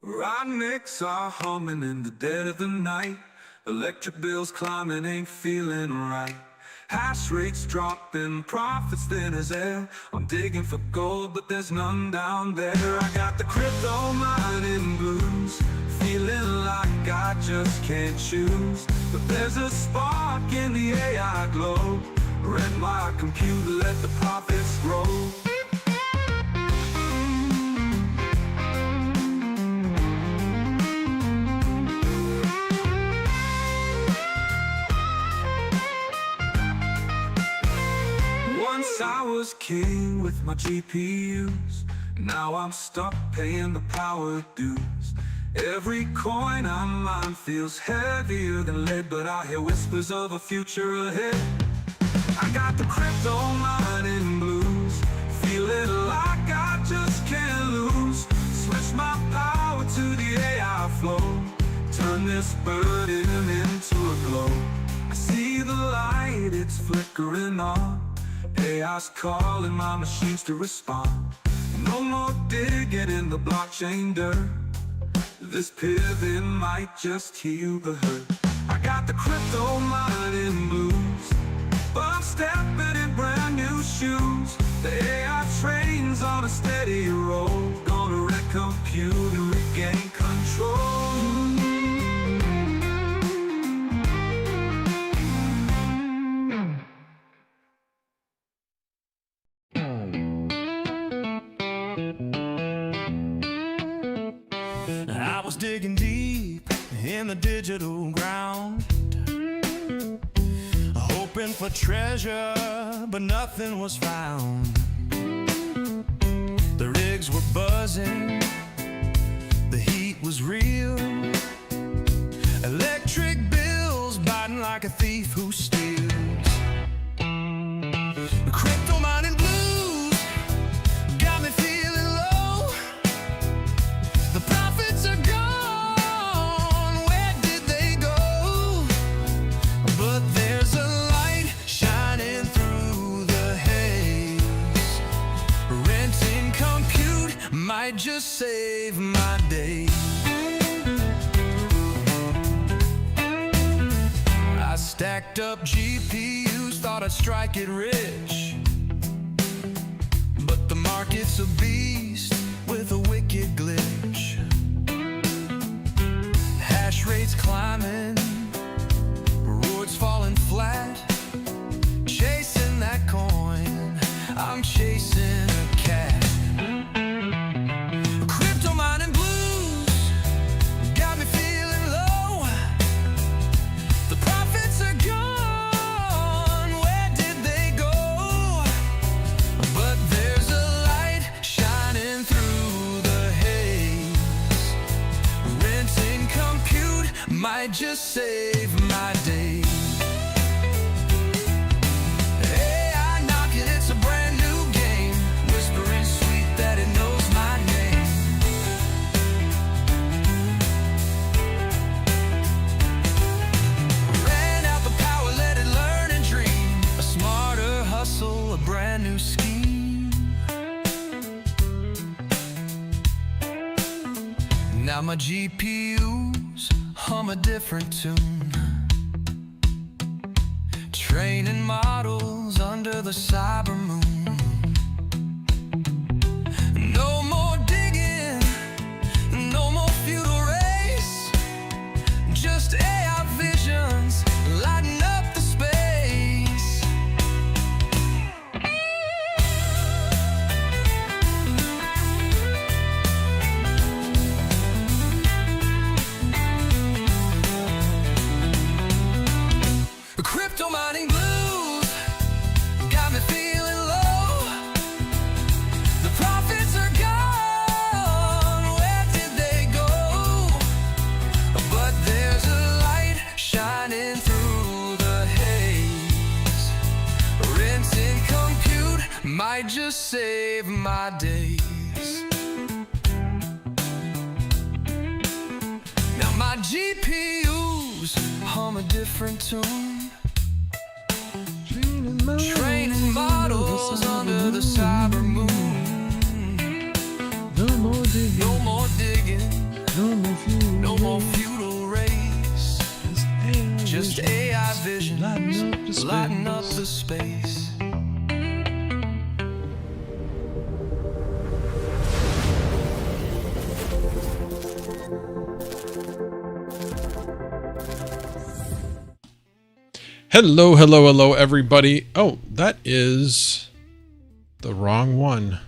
Rocknicks are humming in the dead of the night. Electric bills climbing, ain't feeling right. Hash rates dropping, profits thin as air. I'm digging for gold, but there's none down there. I got the crypto mining blues, feeling like I just can't choose. But there's a spark in the AI glow. Rent my computer, let the profits grow. Once I was king with my GPUs. Now I'm stuck paying the power dues. Every coin I mine feels heavier than lead, but I hear whispers of a future ahead. I got the crypto mining blues, feeling like I just can't lose. Switch my power to the AI flow, turn this burden into a glow. I see the light, it's flickering on. AI's calling my machines to respond. No more digging in the blockchain dirt. This pivot might just heal the hurt. I got the crypto mining blues, but I'm stepping in brand new shoes. The AI train's on a steady roll, gonna wreck compute and regain control. I was digging deep in the digital ground, hoping for treasure, but nothing was found. The rigs were buzzing, the heat was real. Electric bills biting like a thief who steals. Crypto mining blues got me feeling low. The profits are gone, where did they go? But there's a light shining through the haze. Renting compute might just save my day. I stacked up GPUs, thought I'd strike it rich, but the market's a beast with a wicked glitch. Hash rates climbing, rewards falling flat. Chasing that coin, I'm chasing a cat. Crypto mining blues got me feeling low. The profits are gone, where did they go? But there's a light shining through the haze. Renting compute might just save my day. AI knocking, it's a brand new game, whispering sweet that it knows my name. Ran out the power, let it learn and dream. A smarter hustle, a brand new scheme. Now my GPUs hum a different tune, training models under the cyber moon. No more digging, no more feudal race, just AI visions lighting up the space. Crypto mining blues got me feeling low. The profits are gone, where did they go? But there's a light shining through the haze. Renting compute might just save my days. Now my GPUs hum a different tune, training models under the cyber moon. No more digging, No more digging, the space. Hello, hello, hello, everybody. Oh, that is the wrong one.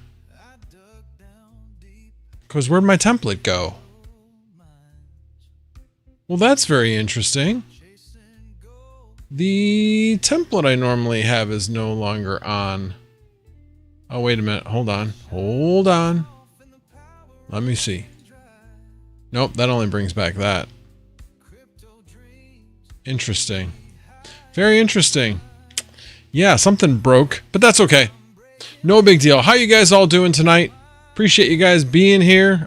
Because where'd my template go? Well, that's very interesting. The template I normally have is no longer on. Oh, wait a minute. Hold on. Hold on. Let me see. Nope, that only brings back that. Interesting. Very interesting. Yeah, something broke, but that's okay. No big deal. How you guys all doing tonight? Appreciate you guys being here.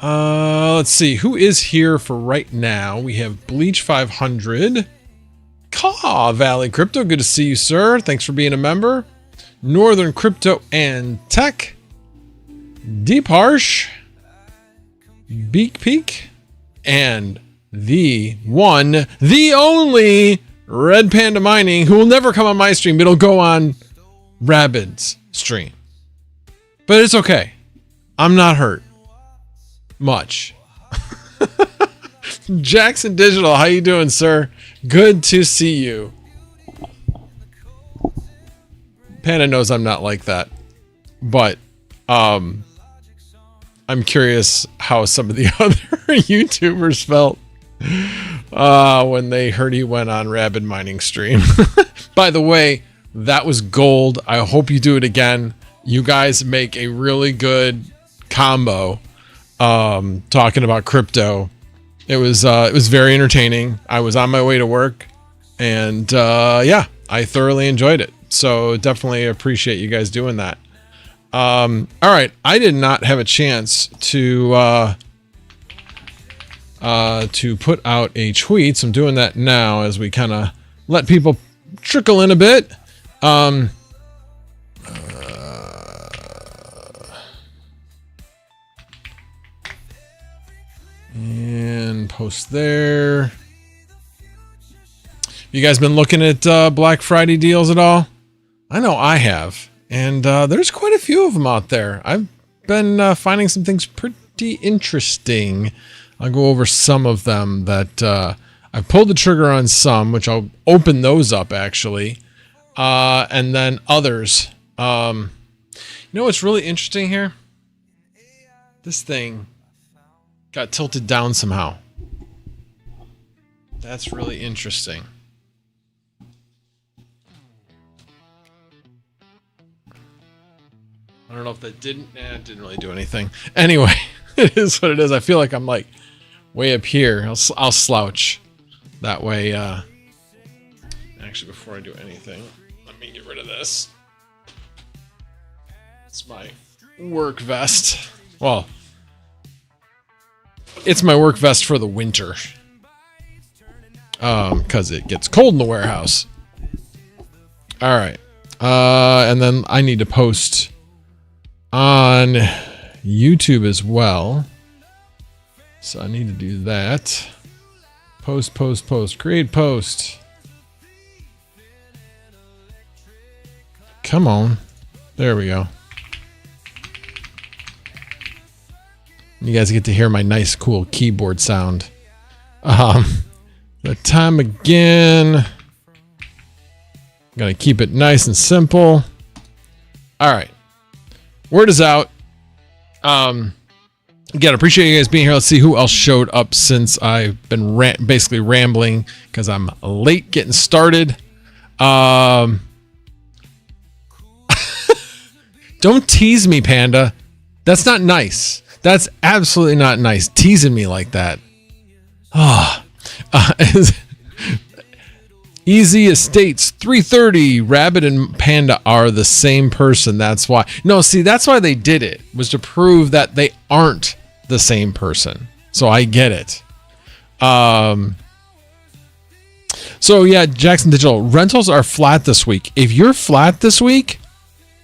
Let's see. Who is here for right now? We have Bleach 500. Caw Valley Crypto. Good to see you, sir. Thanks for being a member. Northern Crypto and Tech. Deep Harsh. Beak Peak. And the one, the only Red Panda Mining, who will never come on my stream, but it'll go on Rabid's stream. But it's okay. I'm not hurt. Much. Jackson Digital, how you doing, sir? Good to see you. Panda knows I'm not like that. But, I'm curious how some of the other YouTubers felt when they heard he went on Rabid Mining stream. By the way, that was gold. I hope you do it again. You guys make a really good combo talking about crypto. It was very entertaining. I was on my way to work and yeah, I thoroughly enjoyed it. So definitely appreciate you guys doing that. All right, I did not have a chance to put out a tweet, so I'm doing that now as we kind of let people trickle in a bit. And post there. You guys been looking at Black Friday deals at all? I know I have. And there's quite a few of them out there. I've been finding some things pretty interesting. I'll go over some of them that I pulled the trigger on some, which I'll open those up actually. And then others. You know what's really interesting here? This thing got tilted down somehow. That's really interesting. I don't know if that it didn't really do anything. Anyway, it is what it is. I feel like I'm like way up here. I'll slouch. That way, actually, before I do anything, let me get rid of this. It's my work vest. Well, it's my work vest for the winter. Because it gets cold in the warehouse. All right. And then I need to post on YouTube as well. So I need to do that. Post, create post. Come on. There we go. You guys get to hear my nice, cool keyboard sound. The time again. I'm gonna keep it nice and simple. All right. Word is out. Again, appreciate you guys being here. Let's see who else showed up since I've been basically rambling because I'm late getting started. Don't tease me, Panda. That's not nice. That's absolutely not nice. Teasing me like that. Easy Estates 330. Rabbit and Panda are the same person. That's why. No, see, that's why they did it, was to prove that they aren't the same person. So I get it. So yeah, Jackson Digital, rentals are flat this week. If you're flat this week,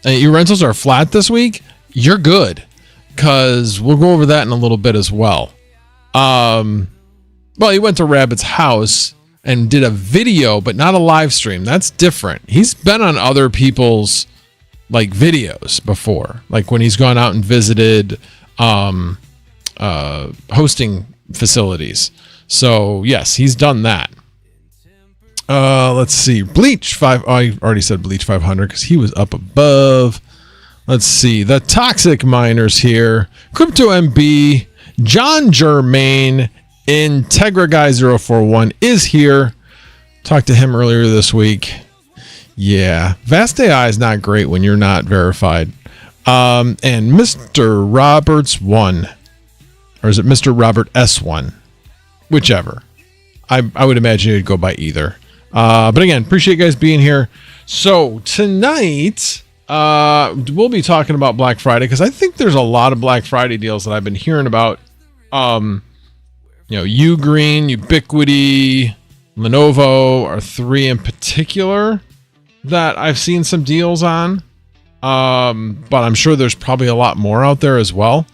your rentals are flat this week, you're good. Because we'll go over that in a little bit as well. Well, he went to Rabbit's house. and did a video, but not a live stream. That's different. He's been on other people's like videos before, like when he's gone out and visited hosting facilities. So yes, he's done that. Let's see. Bleach 5. Oh, I already said Bleach 500 because he was up above. Let's see. The Toxic Miners here. Crypto MB. John Germain. Integra Guy 041 is here. Talked to him earlier this week. Yeah. vast.ai is not great when you're not verified. And Mr. Roberts 1. Or is it Mr. Robert S1? Whichever. I would imagine it'd go by either. But again, appreciate you guys being here. So tonight, we'll be talking about Black Friday because I think there's a lot of Black Friday deals that I've been hearing about. Ugreen, Ubiquiti, Lenovo are three in particular that I've seen some deals on. But I'm sure there's probably a lot more out there as well.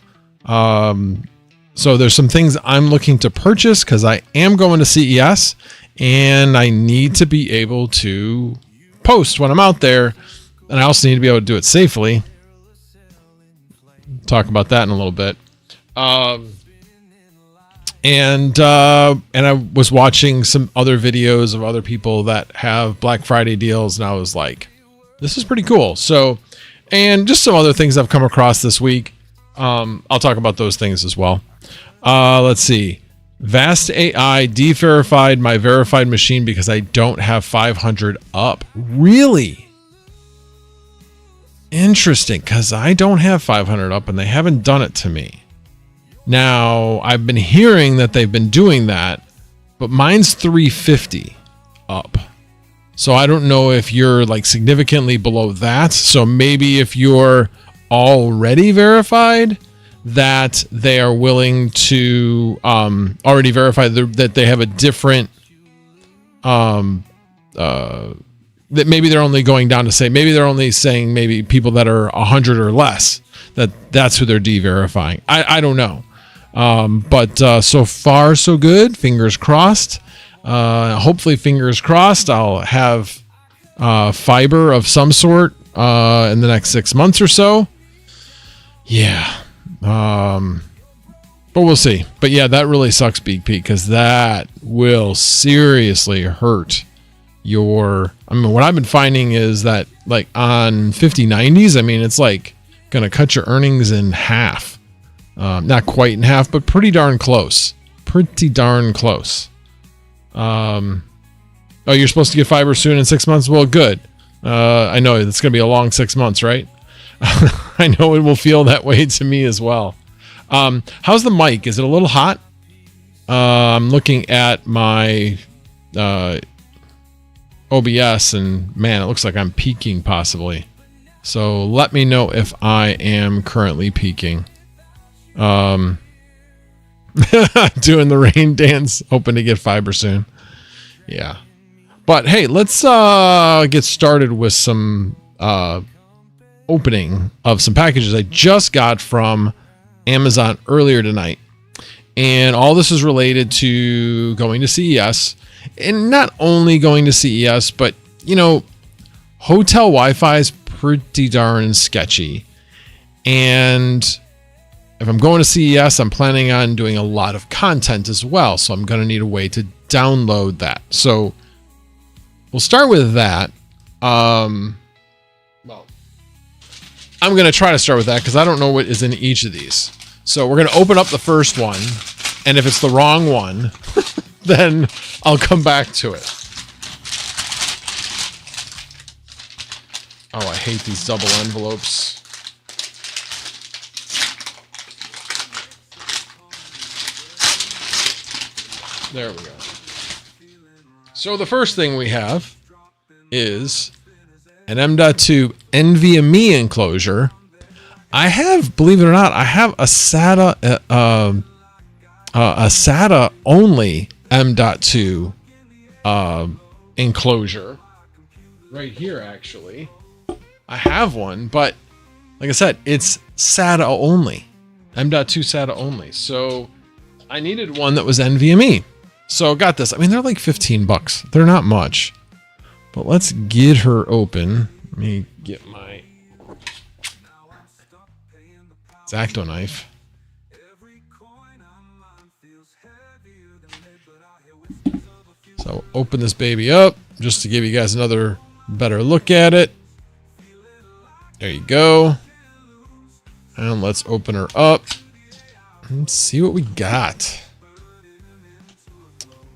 So there's some things I'm looking to purchase because I am going to CES and I need to be able to post when I'm out there. And I also need to be able to do it safely. Talk about that in a little bit. And I was watching some other videos of other people that have Black Friday deals, and I was like, this is pretty cool. So, and just some other things I've come across this week. I'll talk about those things as well. Let's see. vast.ai de-verified my verified machine because I don't have 500 up. Really? Interesting, because I don't have 500 up and they haven't done it to me. Now, I've been hearing that they've been doing that, but mine's 350 up. So I don't know if you're like significantly below that. So maybe if you're already verified, that they are willing to already verify that they have a different that maybe they're only going down to say, maybe they're only saying maybe people that are 100 or less, that's who they're de-verifying. I don't know. But so far so good. Fingers crossed. Hopefully, fingers crossed, I'll have fiber of some sort in the next 6 months or so. Yeah. But we'll see. But yeah, that really sucks, Big P, because that will seriously hurt your... I mean, what I've been finding is that like on 5090s, I mean, it's like going to cut your earnings in half. Not quite in half, but pretty darn close. Pretty darn close. Oh, you're supposed to get fiber soon in 6 months? Well, good. I know it's going to be a long 6 months, right? I know it will feel that way to me as well. How's the mic? Is it a little hot? I'm looking at my OBS and man, it looks like I'm peaking possibly. So let me know if I am currently peaking. Doing the rain dance, hoping to get fiber soon. Yeah. But hey, let's get started with some opening of some packages I just got from Amazon earlier tonight. And all this is related to going to CES. And not only going to CES, but, you know, hotel Wi-Fi is pretty darn sketchy. And if I'm going to CES, I'm planning on doing a lot of content as well. So I'm going to need a way to download that. So we'll start with that. Well, I'm going to try to start with that because I don't know what is in each of these. So we're going to open up the first one. And if it's the wrong one, then I'll come back to it. Oh, I hate these double envelopes. There we go. So the first thing we have is an M.2 NVMe enclosure. I have, believe it or not, I have a SATA only M.2 enclosure right here. Actually, I have one, but like I said, it's SATA only, M.2 SATA only. So I needed one that was NVMe. So got this. I mean, they're like 15 bucks. They're not much. But let's get her open. Let me get my X-Acto knife. So open this baby up just to give you guys another better look at it. There you go. And let's open her up and see what we got.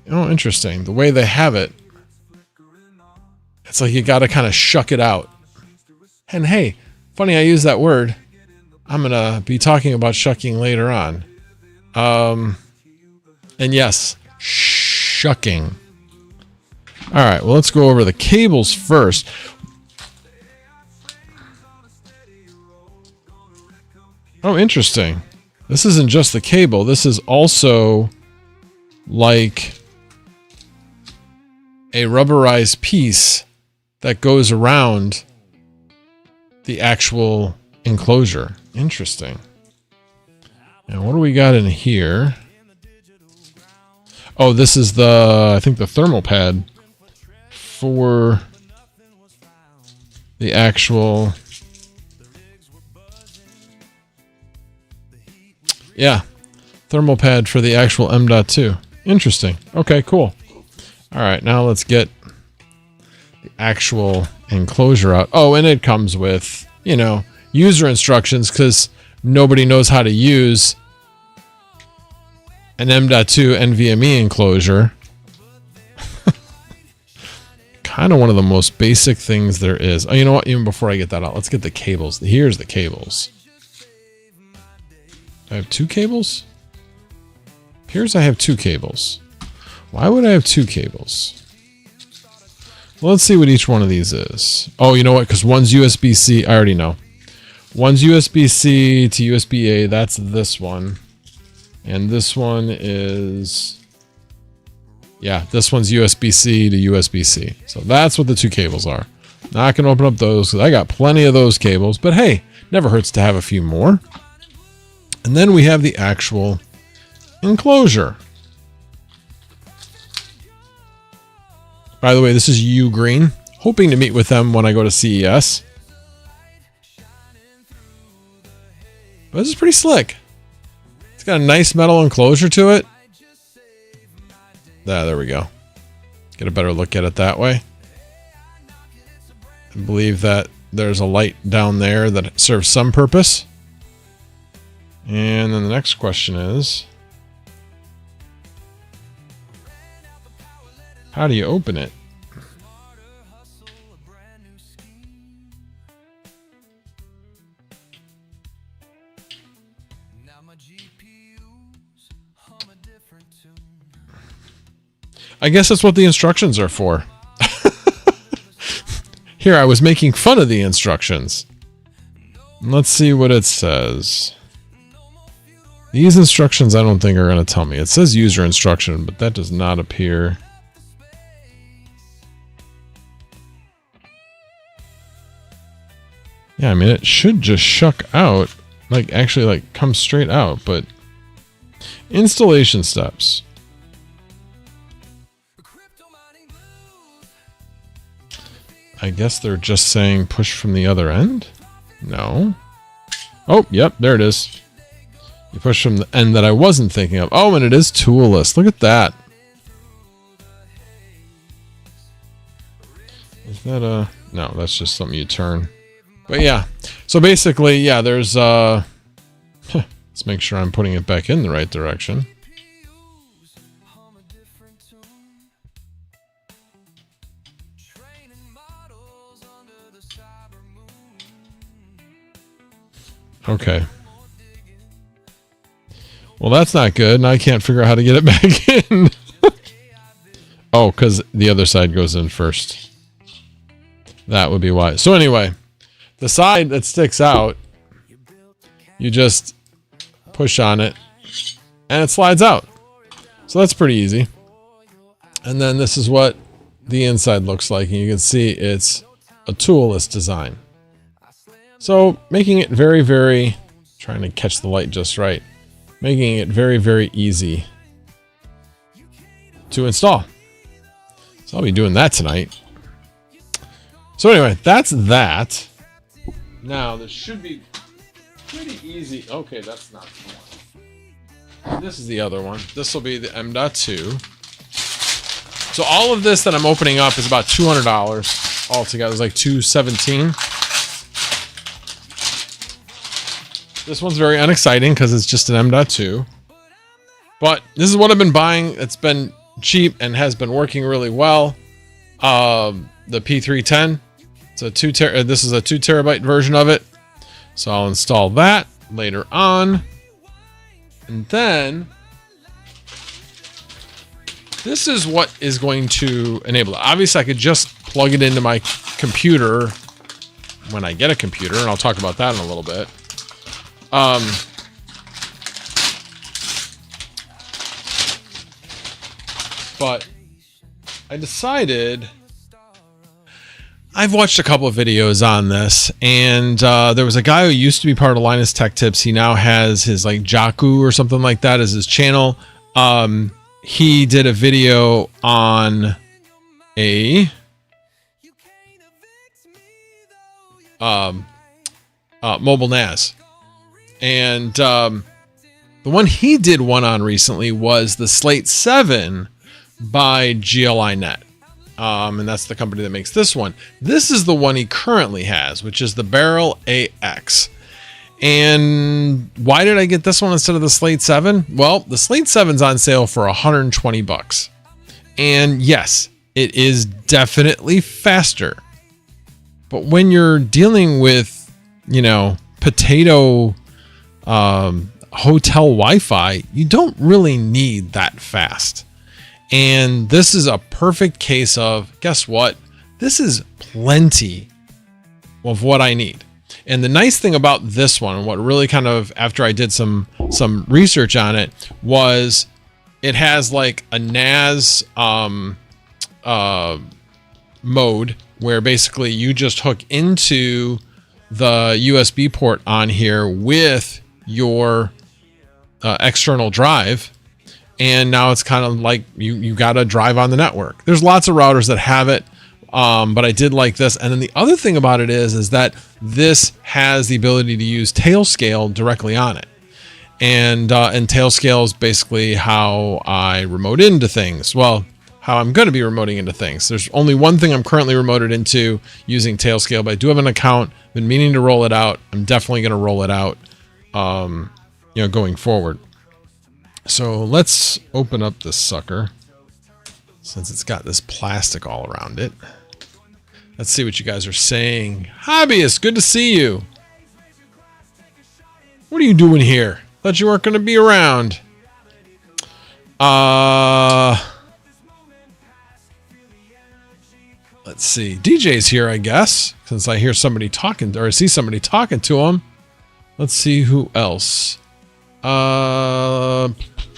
Oh, interesting. The way they have it, it's like you got to kind of shuck it out. And hey, funny I use that word. I'm going to be talking about shucking later on. And yes, shucking. All right, well, let's go over the cables first. Oh, interesting. This isn't just the cable. This is also like a rubberized piece that goes around the actual enclosure. Interesting. And what do we got in here? Oh, this is the, I think the thermal pad for the actual, yeah, thermal pad for the actual M.2. Interesting. Okay, cool. All right, now let's get the actual enclosure out. Oh, and it comes with, you know, user instructions because nobody knows how to use an M.2 NVMe enclosure. Kind of one of the most basic things there is. Oh, you know what? Even before I get that out, let's get the cables. Here's the cables. I have two cables? Appears I have two cables. Why would I have two cables? Well, let's see what each one of these is. Oh, you know what? Because one's USB-C. I already know. One's USB-C to USB-A. That's this one. And this one is... yeah, this one's USB-C to USB-C. So that's what the two cables are. Not going to open up those because I got plenty of those cables. But hey, never hurts to have a few more. And then we have the actual enclosure. By the way, this is U Green. Hoping to meet with them when I go to CES. But this is pretty slick. It's got a nice metal enclosure to it. There we go. Get a better look at it that way. I believe that there's a light down there that serves some purpose. And then the next question is, how do you open it? I guess that's what the instructions are for. Here, I was making fun of the instructions. Let's see what it says. These instructions I don't think are going to tell me. It says user instruction, but that does not appear. Yeah, I mean, it should just shuck out. Like, actually, like, come straight out, but... installation steps. I guess they're just saying push from the other end? No. Oh, yep, there it is. You push from the end that I wasn't thinking of. Oh, and it is toolless. Look at that. Is that a... no, that's just something you turn. But yeah. So basically, yeah, there's... let's make sure I'm putting it back in the right direction. Okay. Well, that's not good, and I can't figure out how to get it back in. Oh, because the other side goes in first. That would be why. So anyway, the side that sticks out, you just push on it, and it slides out. So that's pretty easy. And then this is what the inside looks like, and you can see it's a toolless design. So making it very, very, trying to catch the light just right, making it very, very easy to install. So I'll be doing that tonight. So anyway, that's that. Now this should be pretty easy. Okay, that's not the one. This is the other one. This will be the M.2. So all of this that I'm opening up is about $200 altogether. It's like $217. This one's very unexciting because it's just an M.2. But this is what I've been buying. It's been cheap and has been working really well. The P310. It's a this is a 2 terabyte version of it. So I'll install that later on. And then this is what is going to enable it. Obviously, I could just plug it into my computer when I get a computer, and I'll talk about that in a little bit. But I decided, I've watched a couple of videos on this, and there was a guy who used to be part of Linus Tech Tips. He now has his like Jakku or something like that as his channel. He did a video on a mobile NAS, and the one he did one on recently was the Slate 7 by GLI Net. And that's the company that makes this one. This is the one he currently has, which is the Barrel AX. And why did I get this one instead of the Slate 7? Well, the Slate 7's on sale for $120. And yes, it is definitely faster. But when you're dealing with, you know, potato hotel Wi-Fi, you don't really need that fast. And this is a perfect case of, guess what? This is plenty of what I need. And the nice thing about this one, and what really kind of, after I did some research on it, was it has like a NAS mode where basically you just hook into the USB port on here with your external drive. And now it's kind of like you got a drive on the network. There's lots of routers that have it, but I did like this. And then the other thing about it is that this has the ability to use Tailscale directly on it. And Tailscale is basically how I remote into things. Well, how I'm going to be remoting into things. There's only one thing I'm currently remoted into using Tailscale, but I do have an account. Been meaning to roll it out. I'm definitely going to roll it out, going forward. So let's open up this sucker, since it's got this plastic all around it. Let's see what you guys are saying. Hobbyist, good to see you. What are you doing here? Thought you weren't going to be around. Let's see. DJ's here, I guess, since I hear somebody talking, or I see somebody talking to him. Let's see who else.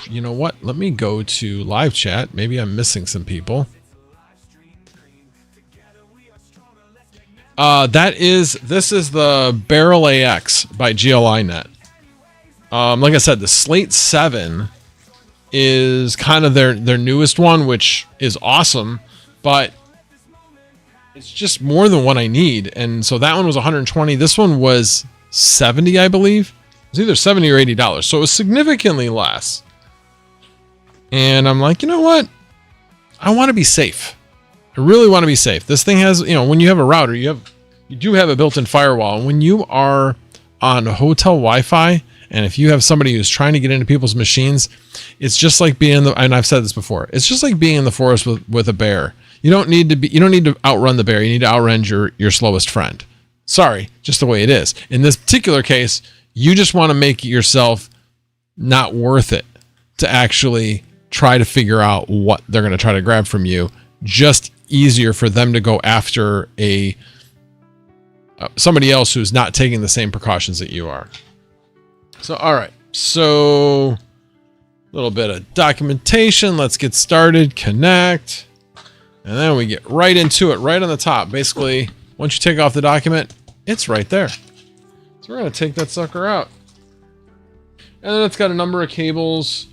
You know what? Let me go to live chat. Maybe I'm missing some people. This is the Barrel AX by GLI Net. Like I said, the Slate 7 is kind of their newest one, which is awesome, but it's just more than what I need. And so that one was 120. This one was 70, I believe. It was either 70 or $80. So it was significantly less. And I'm like, you know what? I want to be safe. I really want to be safe. This thing has, when you have a router, you do have a built-in firewall. And when you are on hotel Wi-Fi, and if you have somebody who's trying to get into people's machines, it's just like being and I've said this before, it's just like being in the forest with a bear. You don't need to outrun the bear. You need to outrun your slowest friend. Sorry, just the way it is. In this particular case, you just want to make yourself not worth it to actually try to figure out what they're going to try to grab from you. Just easier for them to go after somebody else who's not taking the same precautions that you are. So, all right. So, a little bit of documentation. Let's get started. Connect. And then we get right into it, right on the top. Basically, once you take off the document, it's right there. So we're going to take that sucker out. And then it's got a number of cables.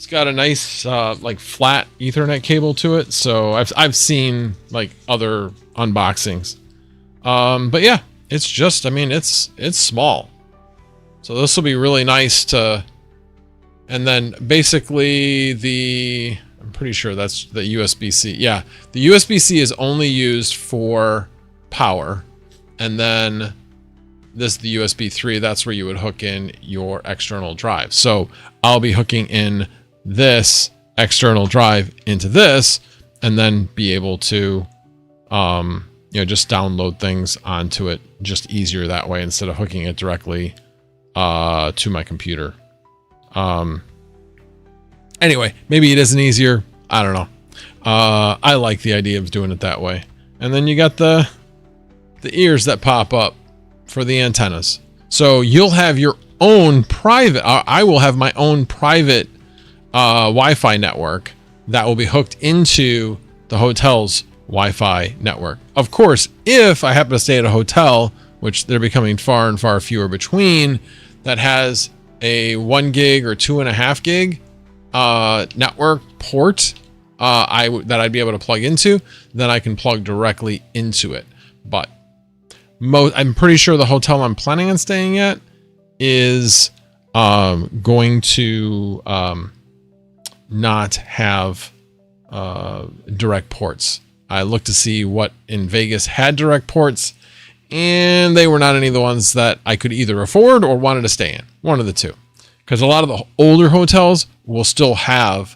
It's got a nice like flat Ethernet cable to it. So I've seen like other unboxings. But yeah, it's just, I mean, it's small. So this will be really nice to, and then basically I'm pretty sure that's the USB-C. Yeah, the USB-C is only used for power. And then this, the USB 3, that's where you would hook in your external drive. So I'll be hooking in this external drive into this, and then be able to, just download things onto it just easier that way instead of hooking it directly to my computer. Anyway, maybe it isn't easier. I don't know. I like the idea of doing it that way. And then you got the ears that pop up for the antennas. So you'll have your own private, I will have my own private Wi-Fi network that will be hooked into the hotel's Wi-Fi network. Of course, if I happen to stay at a hotel, which they're becoming far and far fewer between, that has a 1 gig or 2.5 gig network port that I'd be able to plug into, then I can plug directly into it. But I'm pretty sure the hotel I'm planning on staying at is going to not have direct ports. I looked to see what in Vegas had direct ports, and they were not any of the ones that I could either afford or wanted to stay in. One of the two. Because a lot of the older hotels will still have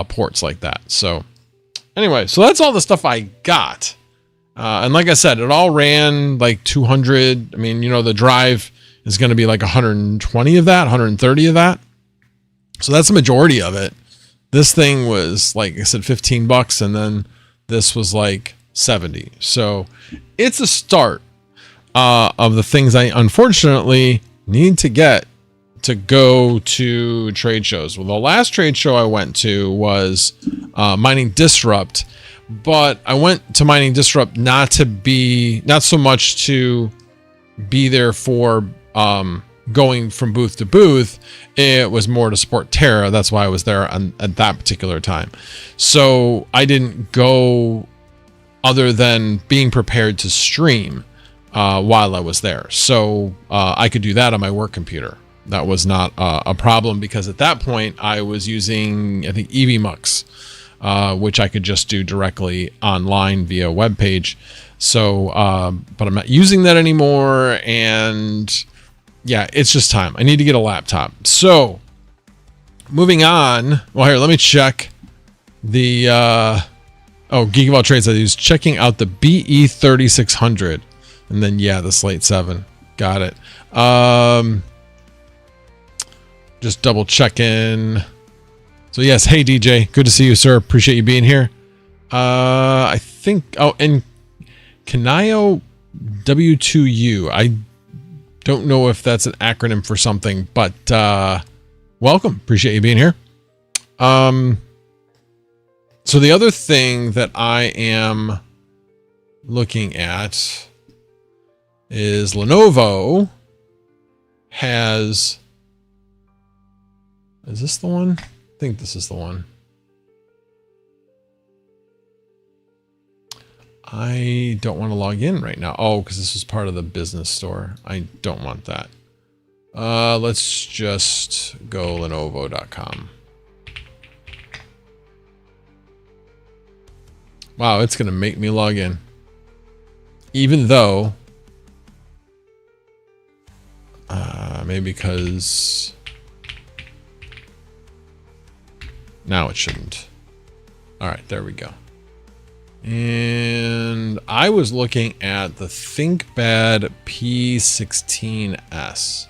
ports like that. So anyway, so that's all the stuff I got. And like I said, it all ran like 200. I mean, the drive is going to be like 120 of that, 130 of that. So that's the majority of it. This thing was, like I said, $15, and then this was like 70. So it's a start of the things I unfortunately need to get to go to trade shows. Well, the last trade show I went to was Mining Disrupt, but I went to Mining Disrupt not so much to be there for going from booth to booth. It was more to support Terra. That's why I was there at that particular time. So I didn't go other than being prepared to stream while I was there. So I could do that on my work computer. That was not a problem, because at that point I was using, I think, EVMux, which I could just do directly online via web page. So, but I'm not using that anymore. And yeah, it's just time. I need to get a laptop. So moving on. Well, here, let me check the, Geek of All Trades. I was checking out the BE3600, and then, yeah, the Slate 7. Got it. Just double checking. So yes, hey DJ, good to see you, sir. Appreciate you being here. I think, and Kanayo W2U. I don't know if that's an acronym for something, but welcome. Appreciate you being here. So the other thing that I am looking at is Lenovo has, is this the one? I think this is the one. I don't want to log in right now. Oh, because this is part of the business store. I don't want that. Let's just go Lenovo.com. Wow, it's going to make me log in. Even though, maybe because now it shouldn't. All right, there we go. And I was looking at the ThinkPad P16S.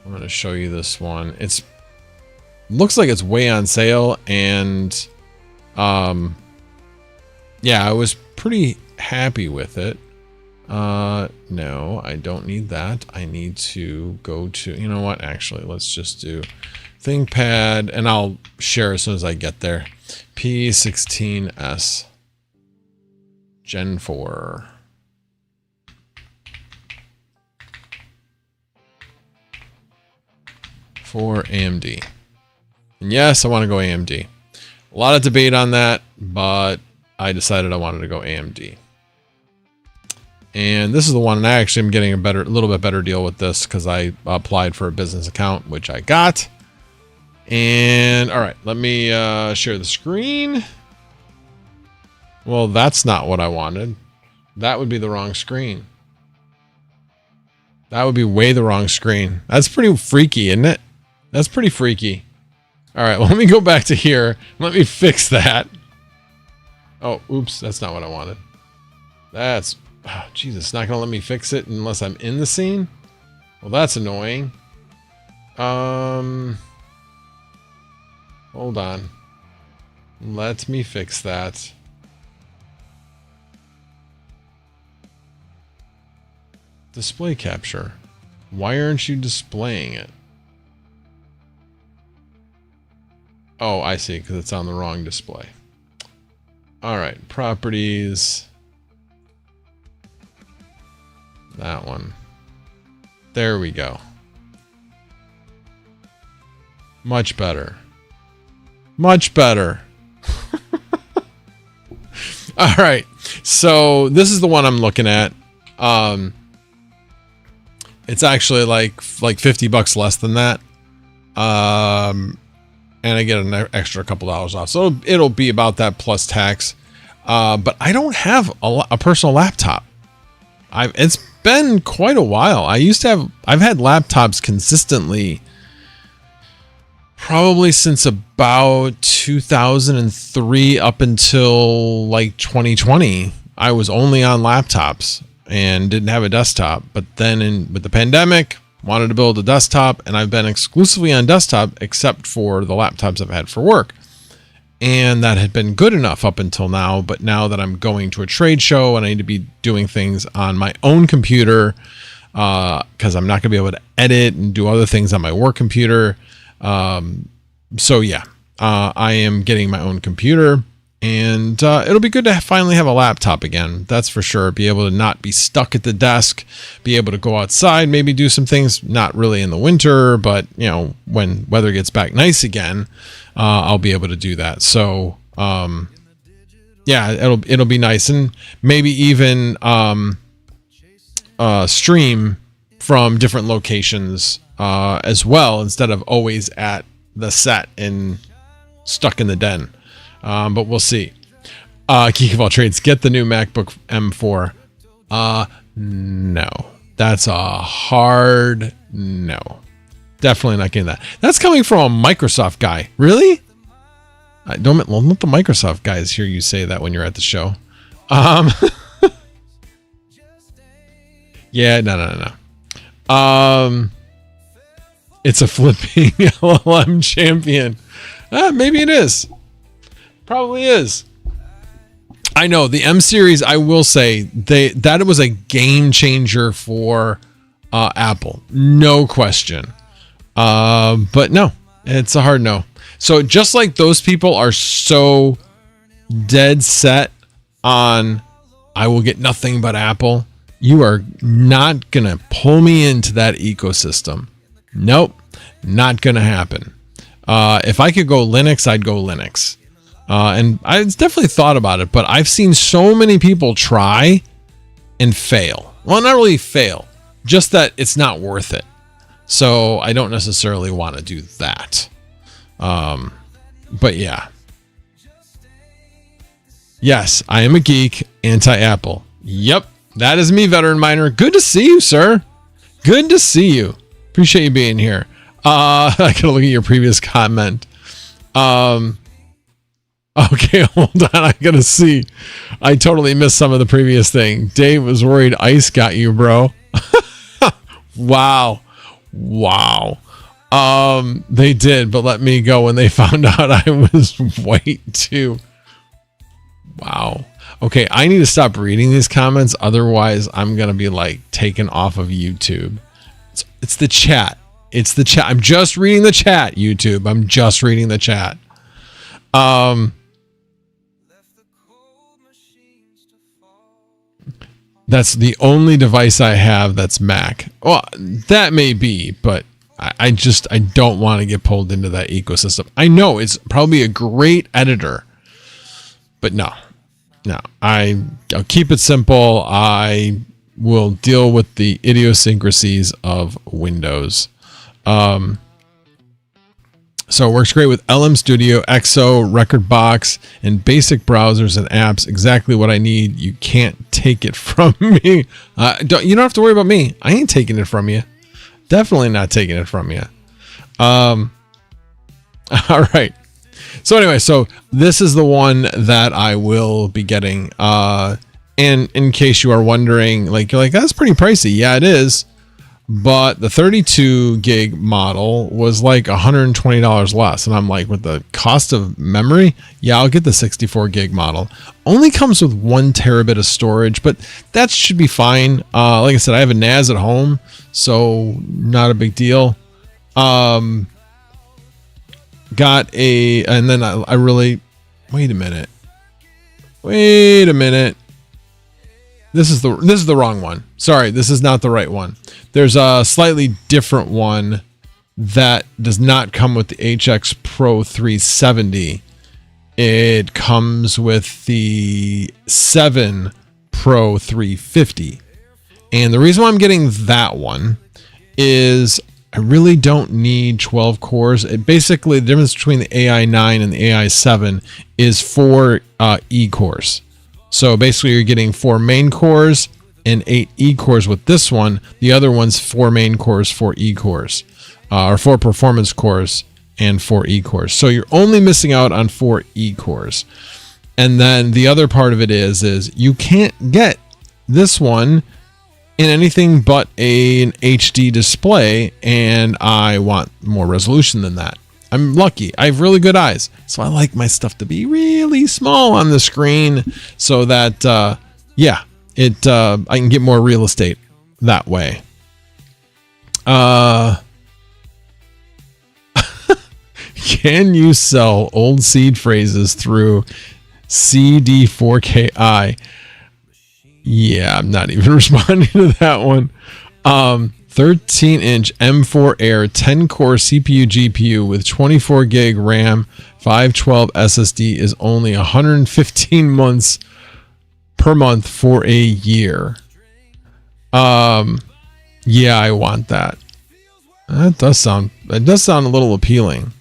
I'm going to show you this one. It's looks like it's way on sale, and yeah, I was pretty happy with it. No, I don't need that. I need to go to, you know what? Actually, let's just do ThinkPad, and I'll share as soon as I get there. P16S Gen 4. For AMD. And yes, I want to go AMD. A lot of debate on that, but I decided I wanted to go AMD. And this is the one, and I actually am getting a little bit better deal with this because I applied for a business account, which I got. And all right, let me share the screen. Well, that's not what I wanted. That would be the wrong screen. That would be way the wrong screen. That's pretty freaky, isn't it? That's pretty freaky. All right, well, let me go back to here. Let me fix that. Oh, oops, that's not what I wanted. That's, oh, Jesus, it's not going to let me fix it unless I'm in the scene? Well, that's annoying. Hold on. Let me fix that. Display capture. Why aren't you displaying it? Oh, I see, because it's on the wrong display. All right, properties. That one. There we go. Much better. Much better. All right, so this is the one I'm looking at. It's actually like $50 less than that. And I get an extra couple dollars off. So it'll be about that plus tax. But I don't have a personal laptop. It's been quite a while. I've had laptops consistently probably since about 2003 up until like 2020. I was only on laptops and didn't have a desktop. But then with the pandemic, wanted to build a desktop, and I've been exclusively on desktop except for the laptops I've had for work. And that had been good enough up until now, but now that I'm going to a trade show and I need to be doing things on my own computer, because I'm not going to be able to edit and do other things on my work computer. So yeah, I am getting my own computer, and it'll be good to finally have a laptop again. That's for sure. Be able to not be stuck at the desk, be able to go outside, maybe do some things, not really in the winter, but you know, when weather gets back nice again, I'll be able to do that. So, yeah, it'll be nice, and maybe even stream from different locations as well, instead of always at the set and stuck in the den. But we'll see. Geek of all trades, get the new MacBook M4. No, that's a hard no. Definitely not getting that. That's coming from a Microsoft guy. Really? Don't let the Microsoft guys hear you say that when you're at the show. Yeah, no. It's a flipping LLM champion. Maybe it is. Probably is. I know the M series, I will say that it was a game changer for Apple. No question. But no, it's a hard no. So just like those people are so dead set on, I will get nothing but Apple, you are not going to pull me into that ecosystem. Nope, not going to happen. If I could go Linux, I'd go Linux. And I've definitely thought about it, but I've seen so many people try and fail. Well, not really fail, just that it's not worth it. So I don't necessarily want to do that. But yeah. Yes, I am a geek, anti-Apple. Yep, that is me, Veteran Miner. Good to see you, sir. Good to see you. Appreciate you being here. I gotta look at your previous comment. Okay, hold on. I gotta see. I totally missed some of the previous thing. Dave was worried ice got you, bro. Wow. They did, but let me go when they found out I was white too. Wow. Okay, I need to stop reading these comments. Otherwise, I'm going to be like taken off of YouTube. It's the chat. It's the chat. I'm just reading the chat, YouTube. I'm just reading the chat. That's the only device I have that's Mac. Well, that may be, but I don't want to get pulled into that ecosystem. I know it's probably a great editor, but no, I'll keep it simple. I will deal with the idiosyncrasies of Windows. So it works great with LM Studio, XO, Rekordbox, and basic browsers and apps. Exactly what I need. You can't take it from me. You don't have to worry about me. I ain't taking it from you. Definitely not taking it from you. All right. So anyway, so this is the one that I will be getting. And in case you are wondering, like, you're like, that's pretty pricey. Yeah, it is. But the 32 gig model was like $120 less. And I'm like, with the cost of memory, yeah, I'll get the 64 gig model. Only comes with 1 terabit of storage, but that should be fine. Like I said, I have a NAS at home, so not a big deal. And then I really, wait a minute. This is the wrong one. Sorry, this is not the right one. There's a slightly different one that does not come with the HX Pro 370. It comes with the 7 Pro 350. And the reason why I'm getting that one is I really don't need 12 cores. Basically, the difference between the AI 9 and the AI 7 is 4 E cores. So basically, you're getting 4 main cores and 8 E cores with this one. The other one's 4 main cores, 4 E cores, or 4 performance cores and 4 E cores. So you're only missing out on 4 E cores. And then the other part of it is you can't get this one in anything but an HD display, and I want more resolution than that. I'm lucky. I have really good eyes, so I like my stuff to be really small on the screen so that, I can get more real estate that way. Can you sell old seed phrases through CD4KI? Yeah, I'm not even responding to that one. 13-inch M4 Air 10-core CPU GPU with 24 gig RAM, 512 SSD is only 115 months per month for a year. Yeah, I want that. That does sound a little appealing.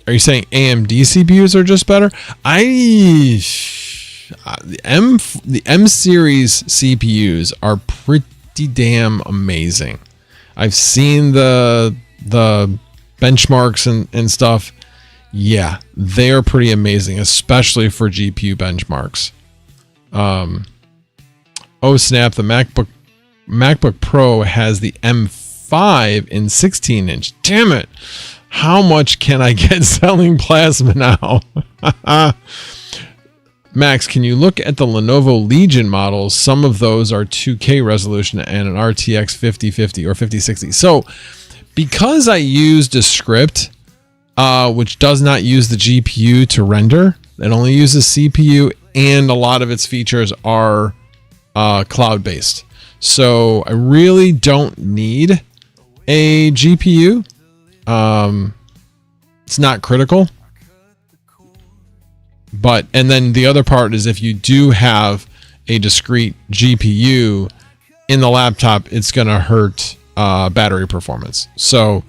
Are you saying AMD CPUs are just better? The M series CPUs are pretty damn amazing. I've seen the benchmarks and stuff. Yeah, they are pretty amazing, especially for GPU benchmarks. Oh snap, the MacBook Pro has the M5 in 16-inch. Damn it. How much can I get selling plasma now? Max, can you look at the Lenovo Legion models? Some of those are 2K resolution and an RTX 5050 or 5060. So because I used a script which does not use the GPU to render, it only uses CPU, and a lot of its features are cloud-based. So I really don't need a GPU. It's not critical. And then the other part is if you do have a discrete GPU in the laptop, it's going to hurt battery performance. So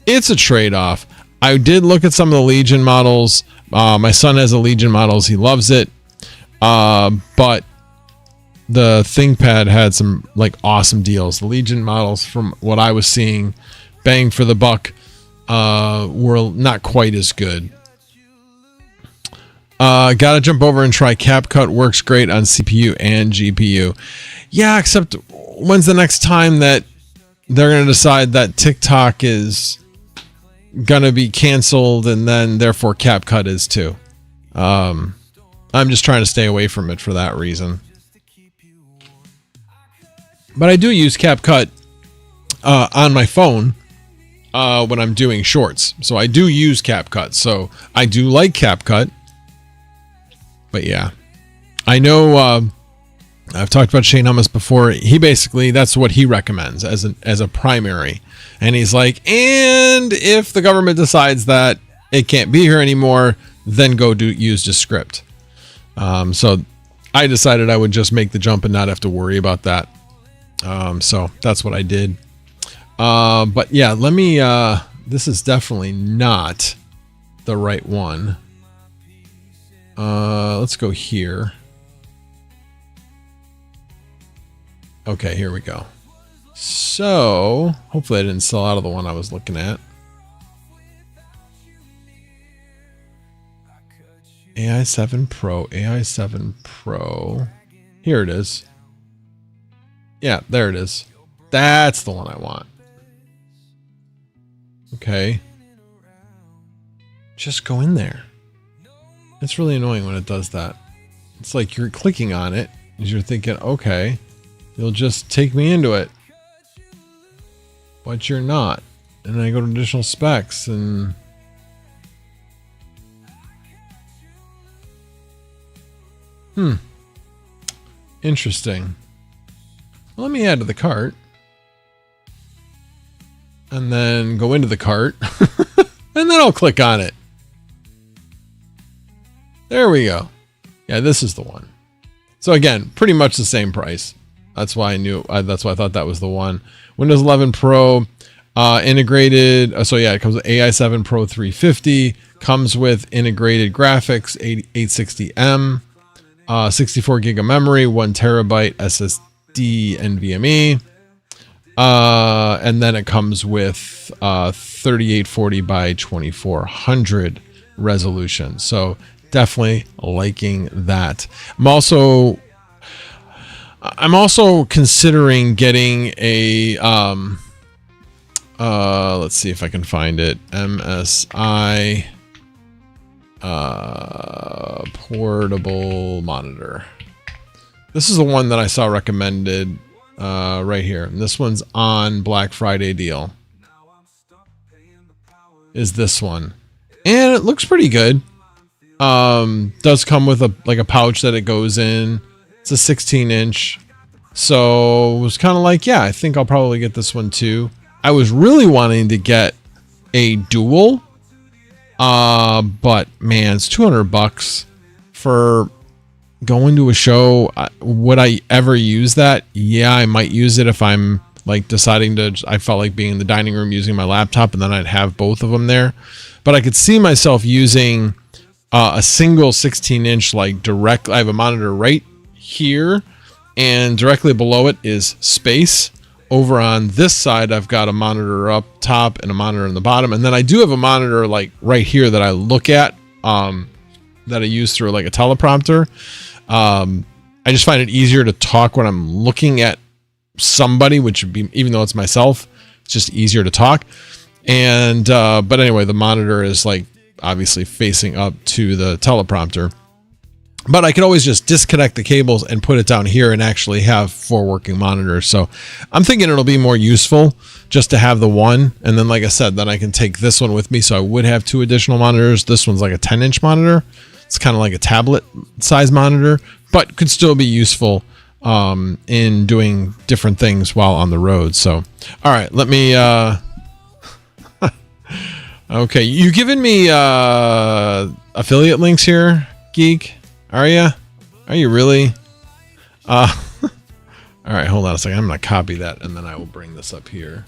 it's a trade-off. I did look at some of the Legion models. My son has a Legion models. He loves it. But the ThinkPad had some like awesome deals. The Legion models, from what I was seeing, bang for the buck, were not quite as good. Gotta jump over and try CapCut. Works great on CPU and GPU. Yeah, except when's the next time that they're going to decide that TikTok is going to be canceled and then therefore CapCut is too? I'm just trying to stay away from it for that reason. But I do use CapCut on my phone when I'm doing shorts. So I do use CapCut. So I do like CapCut. But yeah, I know I've talked about Shane Hummus before. He basically, that's what he recommends as a primary. And he's like, and if the government decides that it can't be here anymore, then go use Descript. So I decided I would just make the jump and not have to worry about that. So that's what I did. But yeah, let me, this is definitely not the right one. Let's go here. Okay, here we go. So hopefully I didn't sell out of the one I was looking at. AI7 Pro, AI7 Pro. Here it is. Yeah, there it is. That's the one I want. Okay. Just go in there. It's really annoying when it does that. It's like you're clicking on it as you're thinking, okay, you'll just take me into it. But you're not. And then I go to additional specs and... Interesting. Well, let me add to the cart. And then go into the cart. And then I'll click on it. There we go. Yeah, this is the one. So again, pretty much the same price. That's why I knew. That's why I thought that was the one. Windows 11 Pro integrated. So yeah, it comes with AI7 Pro 350. Comes with integrated graphics, 860M, 64 gig of memory, 1 terabyte SSD NVMe. And then it comes with 3840 by 2400 resolution. So definitely liking that. I'm also considering getting a let's see if I can find it. MSI portable monitor. This is the one that I saw recommended right here. And this one's on Black Friday deal. Is this one. And it looks pretty good. Does come with a pouch that it goes in. It's a 16-inch. So it was kind of like, yeah, I think I'll probably get this one too. I was really wanting to get a dual. But man, it's $200 for going to a show. Would I ever use that? Yeah, I might use it if I'm like deciding to, I felt like being in the dining room using my laptop and then I'd have both of them there. But I could see myself using a single 16-inch, like direct. I have a monitor right here and directly below it is space. Over on this side, I've got a monitor up top and a monitor in the bottom. And then I do have a monitor like right here that I look at, that I use through like a teleprompter. I just find it easier to talk when I'm looking at somebody, which would be, even though it's myself, it's just easier to talk. And, but anyway, the monitor is like obviously facing up to the teleprompter. But I could always just disconnect the cables and put it down here and actually have 4 working monitors. So I'm thinking it'll be more useful just to have the one. And then, like I said, then I can take this one with me. So I would have 2 additional monitors. This one's like a 10-inch monitor. It's kind of like a tablet size monitor, but could still be useful in doing different things while on the road. So, all right, let me... Okay, you giving me affiliate links here, Geek? Are you? Are you really? All right, hold on a second. I'm going to copy that, and then I will bring this up here.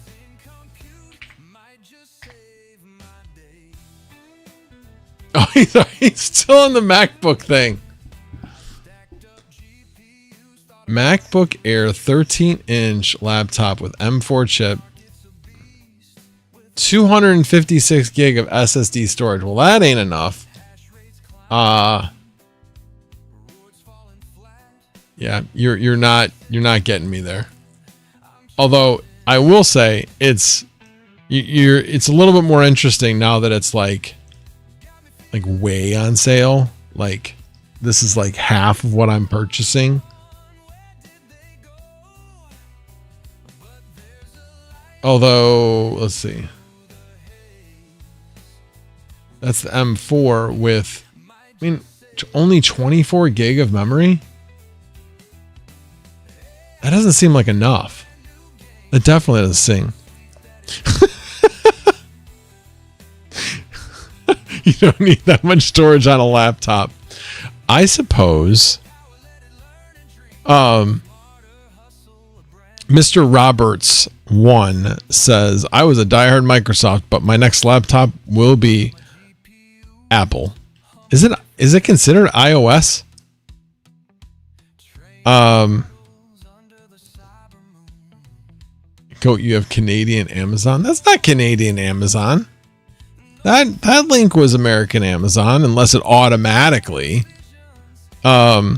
Oh, he's still on the MacBook thing. MacBook Air 13-inch laptop with M4 chip. 256 gig of SSD storage. Well, that ain't enough. Yeah, you're not getting me there. Although I will say it's a little bit more interesting now that it's like way on sale. Like this is like half of what I'm purchasing. Although, let's see. That's the M4 with, I mean, only 24 gig of memory. That doesn't seem like enough. It definitely doesn't sing. You don't need that much storage on a laptop. I suppose Mr. Roberts 1 says, I was a diehard Microsoft, but my next laptop will be Apple. Is it considered iOS? Goat, you have Canadian Amazon. That's not Canadian Amazon. That link was American Amazon, unless it automatically. I'll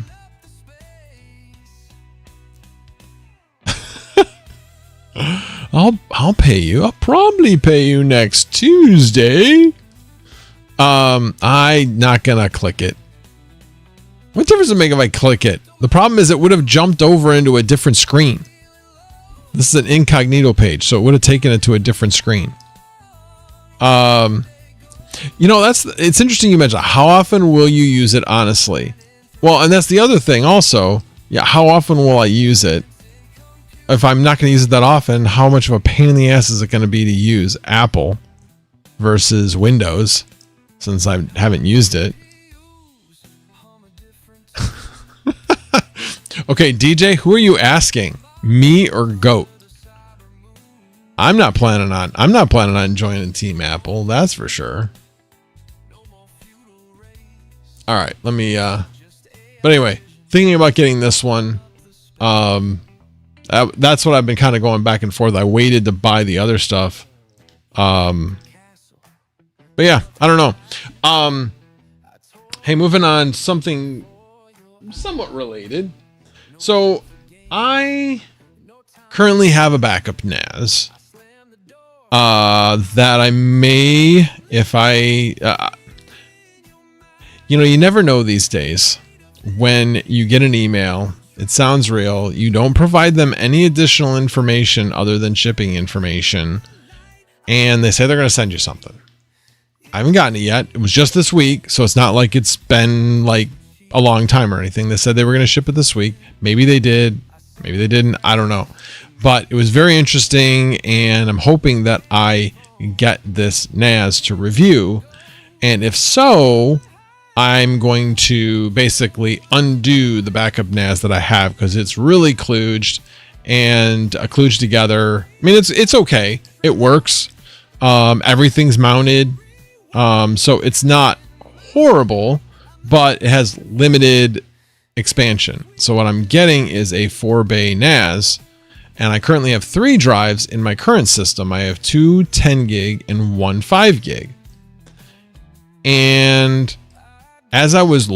pay you. I'll probably pay you next Tuesday. I'm not gonna click it. What difference does it make if I click it? The problem is it would have jumped over into a different screen. This is an incognito page, so it would have taken it to a different screen. It's interesting you mentioned how often will you use it, honestly? Well, and that's the other thing also. Yeah, how often will I use it? If I'm not going to use it that often, how much of a pain in the ass is it going to be to use Apple versus Windows, since I haven't used it? Okay, DJ, who are you asking? Me or Goat? I'm not planning on joining Team Apple, that's for sure. All right, let me but anyway, thinking about getting this one. That's what I've been kind of going back and forth. I waited to buy the other stuff. But yeah, I don't know. Hey, moving on, something somewhat related. So I currently have a backup NAS that I may, if I, you never know these days when you get an email. It sounds real. You don't provide them any additional information other than shipping information, and they say they're going to send you something. I haven't gotten it yet. It was just this week, so it's not like it's been like a long time or anything. They said they were going to ship it this week. Maybe they did. Maybe they didn't. I don't know. But it was very interesting, and I'm hoping that I get this NAS to review. And if so, I'm going to basically undo the backup NAS that I have because it's really kludged and kludged together. I mean, it's okay. It works. Everything's mounted. So it's not horrible, but it has limited expansion. So what I'm getting is a 4-bay NAS, and I currently have 3 drives in my current system. I have 2 10 gig and 1 5 gig. And as I was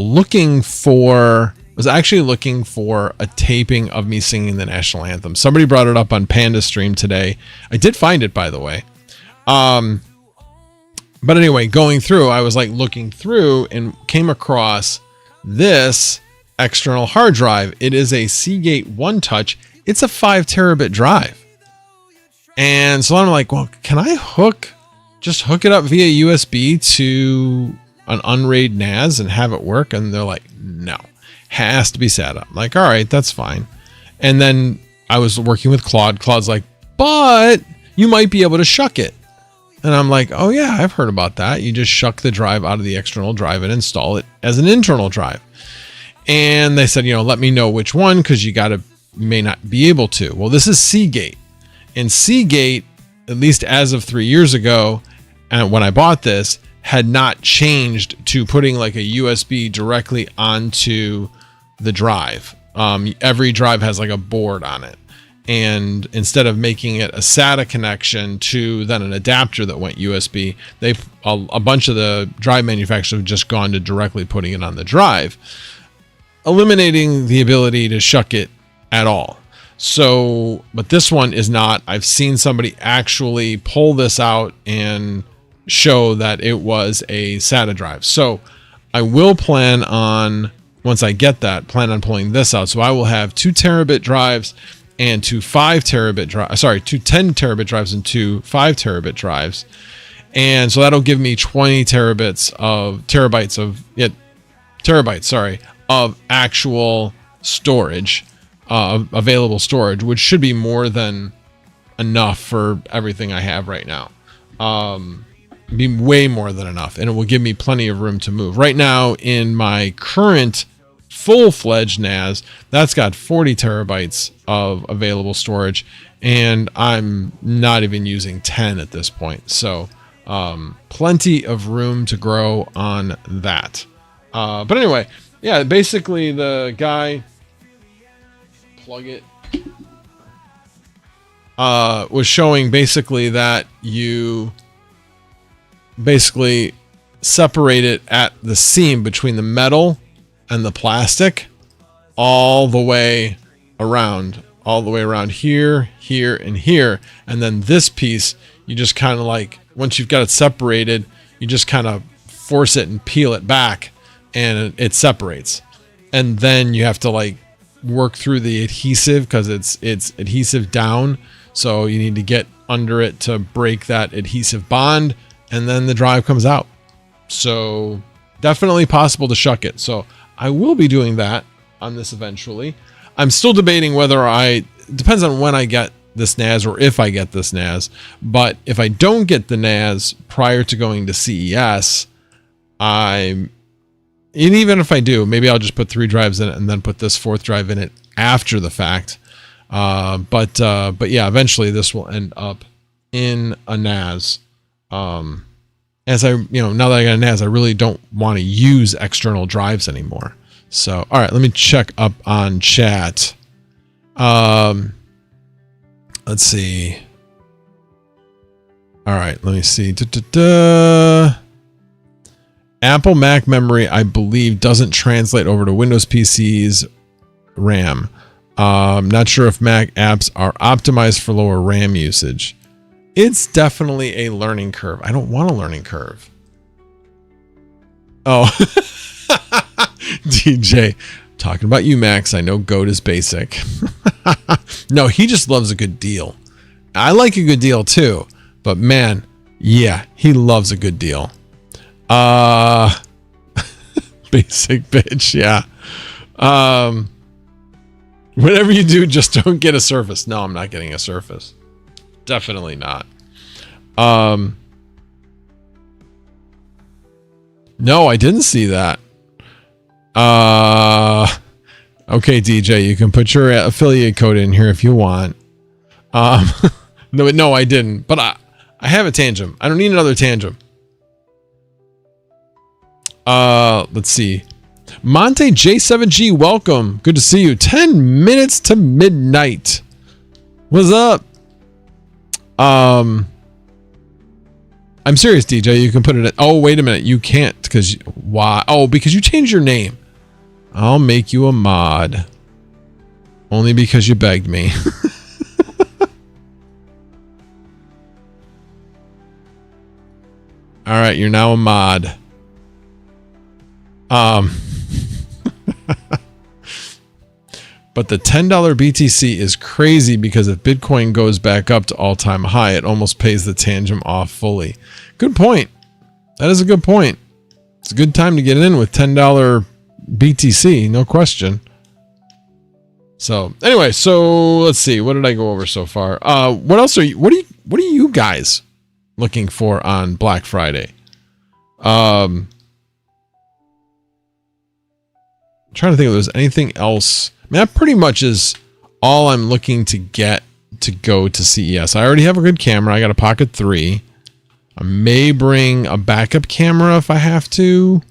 actually looking for a taping of me singing the national anthem. Somebody brought it up on Panda Stream today. I did find it, by the way. But anyway, going through, I was like looking through and came across this external hard drive. It is a Seagate One Touch. It's a 5 terabit drive. And so I'm like, well, can I just hook it up via USB to an unraid NAS and have it work? And they're like, no, has to be SATA. I'm like, all right, that's fine. And then I was working with Claude. Claude's like, but you might be able to shuck it. And I'm like, oh yeah, I've heard about that. You just shuck the drive out of the external drive and install it as an internal drive. And they said, let me know which one, because you may not be able to. Well, this is Seagate. And Seagate, at least as of 3 years ago, and when I bought this, had not changed to putting like a USB directly onto the drive. Every drive has like a board on it. And instead of making it a SATA connection to then an adapter that went USB, a bunch of the drive manufacturers have just gone to directly putting it on the drive, eliminating the ability to shuck it at all. So, but this one is not. I've seen somebody actually pull this out and show that it was a SATA drive. So I will plan on, once I get that, plan on pulling this out. So I will have 2 terabit drives and 2 5 terabit drives, 2 10 terabit drives and 2 5 terabit drives. And so that'll give me 20 terabytes of actual storage available storage, which should be more than enough for everything I have right now. Be way more than enough, and it will give me plenty of room to move. Right now, in my current full-fledged NAS, that's got 40 terabytes of available storage, and I'm not even using 10 at this point. So plenty of room to grow on that. But anyway, yeah, basically the guy, plug it, was showing basically that you basically separate it at the seam between the metal and the plastic all the way around here, here, and here. And then this piece, you just kind of like, once you've got it separated, you just kind of force it and peel it back, and it separates. And then you have to like work through the adhesive, because it's adhesive down. So you need to get under it to break that adhesive bond, and then the drive comes out. So definitely possible to shuck it. So I will be doing that on this eventually. I'm still debating whether depends on when I get this NAS, or if I get this NAS. But if I don't get the NAS prior to going to CES, and even if I do, maybe I'll just put 3 drives in it and then put this 4th drive in it after the fact. But yeah, eventually this will end up in a NAS. As now that I got a NAS, I really don't want to use external drives anymore. So, all right, let me check up on chat. Let's see. All right, let me see. Apple Mac memory, I believe, doesn't translate over to Windows PC's RAM. Not sure if Mac apps are optimized for lower RAM usage. It's definitely a learning curve. I don't want a learning curve. Oh, DJ, talking about you, Max. I know GOAT is basic. No, he just loves a good deal. I like a good deal too, but man, yeah, he loves a good deal. Basic bitch, yeah. Whatever you do, just don't get a Surface. No, I'm not getting a Surface. Definitely not. No, I didn't see that. Okay, DJ, you can put your affiliate code in here if you want. No, I didn't. But I have a Tangent. I don't need another Tangent. Let's see. Monte J7G, welcome. Good to see you. 10 minutes to midnight. What's up? I'm serious, DJ. You can put it in. Oh, wait a minute. You can't, because why? Oh, because you changed your name. I'll make you a mod. Only because you begged me. All right, you're now a mod. But the $10 BTC is crazy, because if Bitcoin goes back up to all-time high, it almost pays the Tangent off fully. Good point. That is a good point. It's a good time to get in with $10 BTC, no question. So anyway, so let's see. What did I go over so far? What else are you guys looking for on Black Friday? I'm trying to think if there's anything else. I mean, that pretty much is all I'm looking to get to go to CES. I already have a good camera. I got a Pocket 3. I may bring a backup camera if I have to.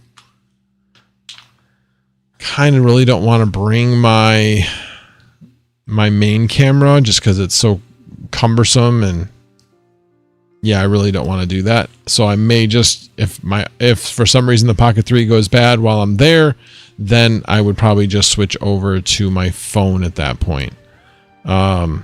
Kind of really don't want to bring my main camera just because it's so cumbersome, and yeah, I really don't want to do that. So I may just, if for some reason the Pocket 3 goes bad while I'm there, then I would probably just switch over to my phone at that point. I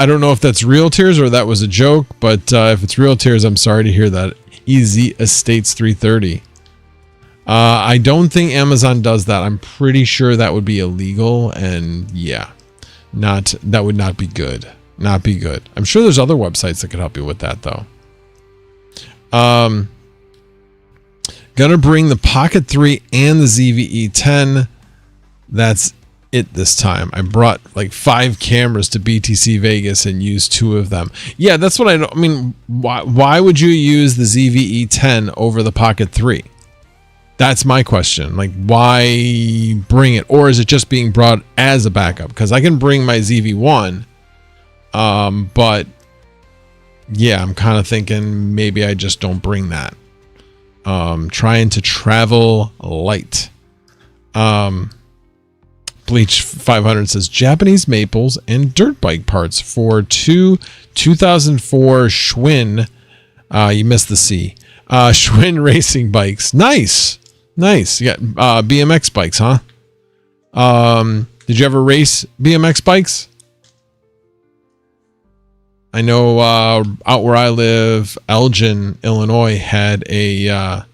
don't know if that's real tears or that was a joke, but if it's real tears, I'm sorry to hear that. Easy Estates 330. I don't think Amazon does that. I'm pretty sure that would be illegal, and yeah, that would not be good. Not be good. I'm sure there's other websites that could help you with that though. Gonna bring the Pocket 3 and the ZVE 10. That's it this time. I brought like 5 cameras to BTC Vegas and used 2 of them. Yeah, that's what I mean. Why would you use the ZVE 10 over the Pocket 3? That's my question. Like, why bring it? Or is it just being brought as a backup? Because I can bring my ZV1. But yeah, I'm kind of thinking maybe I just don't bring that. Trying to travel light. Bleach 500 says Japanese maples and dirt bike parts for 2004 Schwinn. You missed the C. Schwinn racing bikes. Nice. You got BMX bikes, huh? Did you ever race BMX bikes? I know out where I live, Elgin, Illinois, had a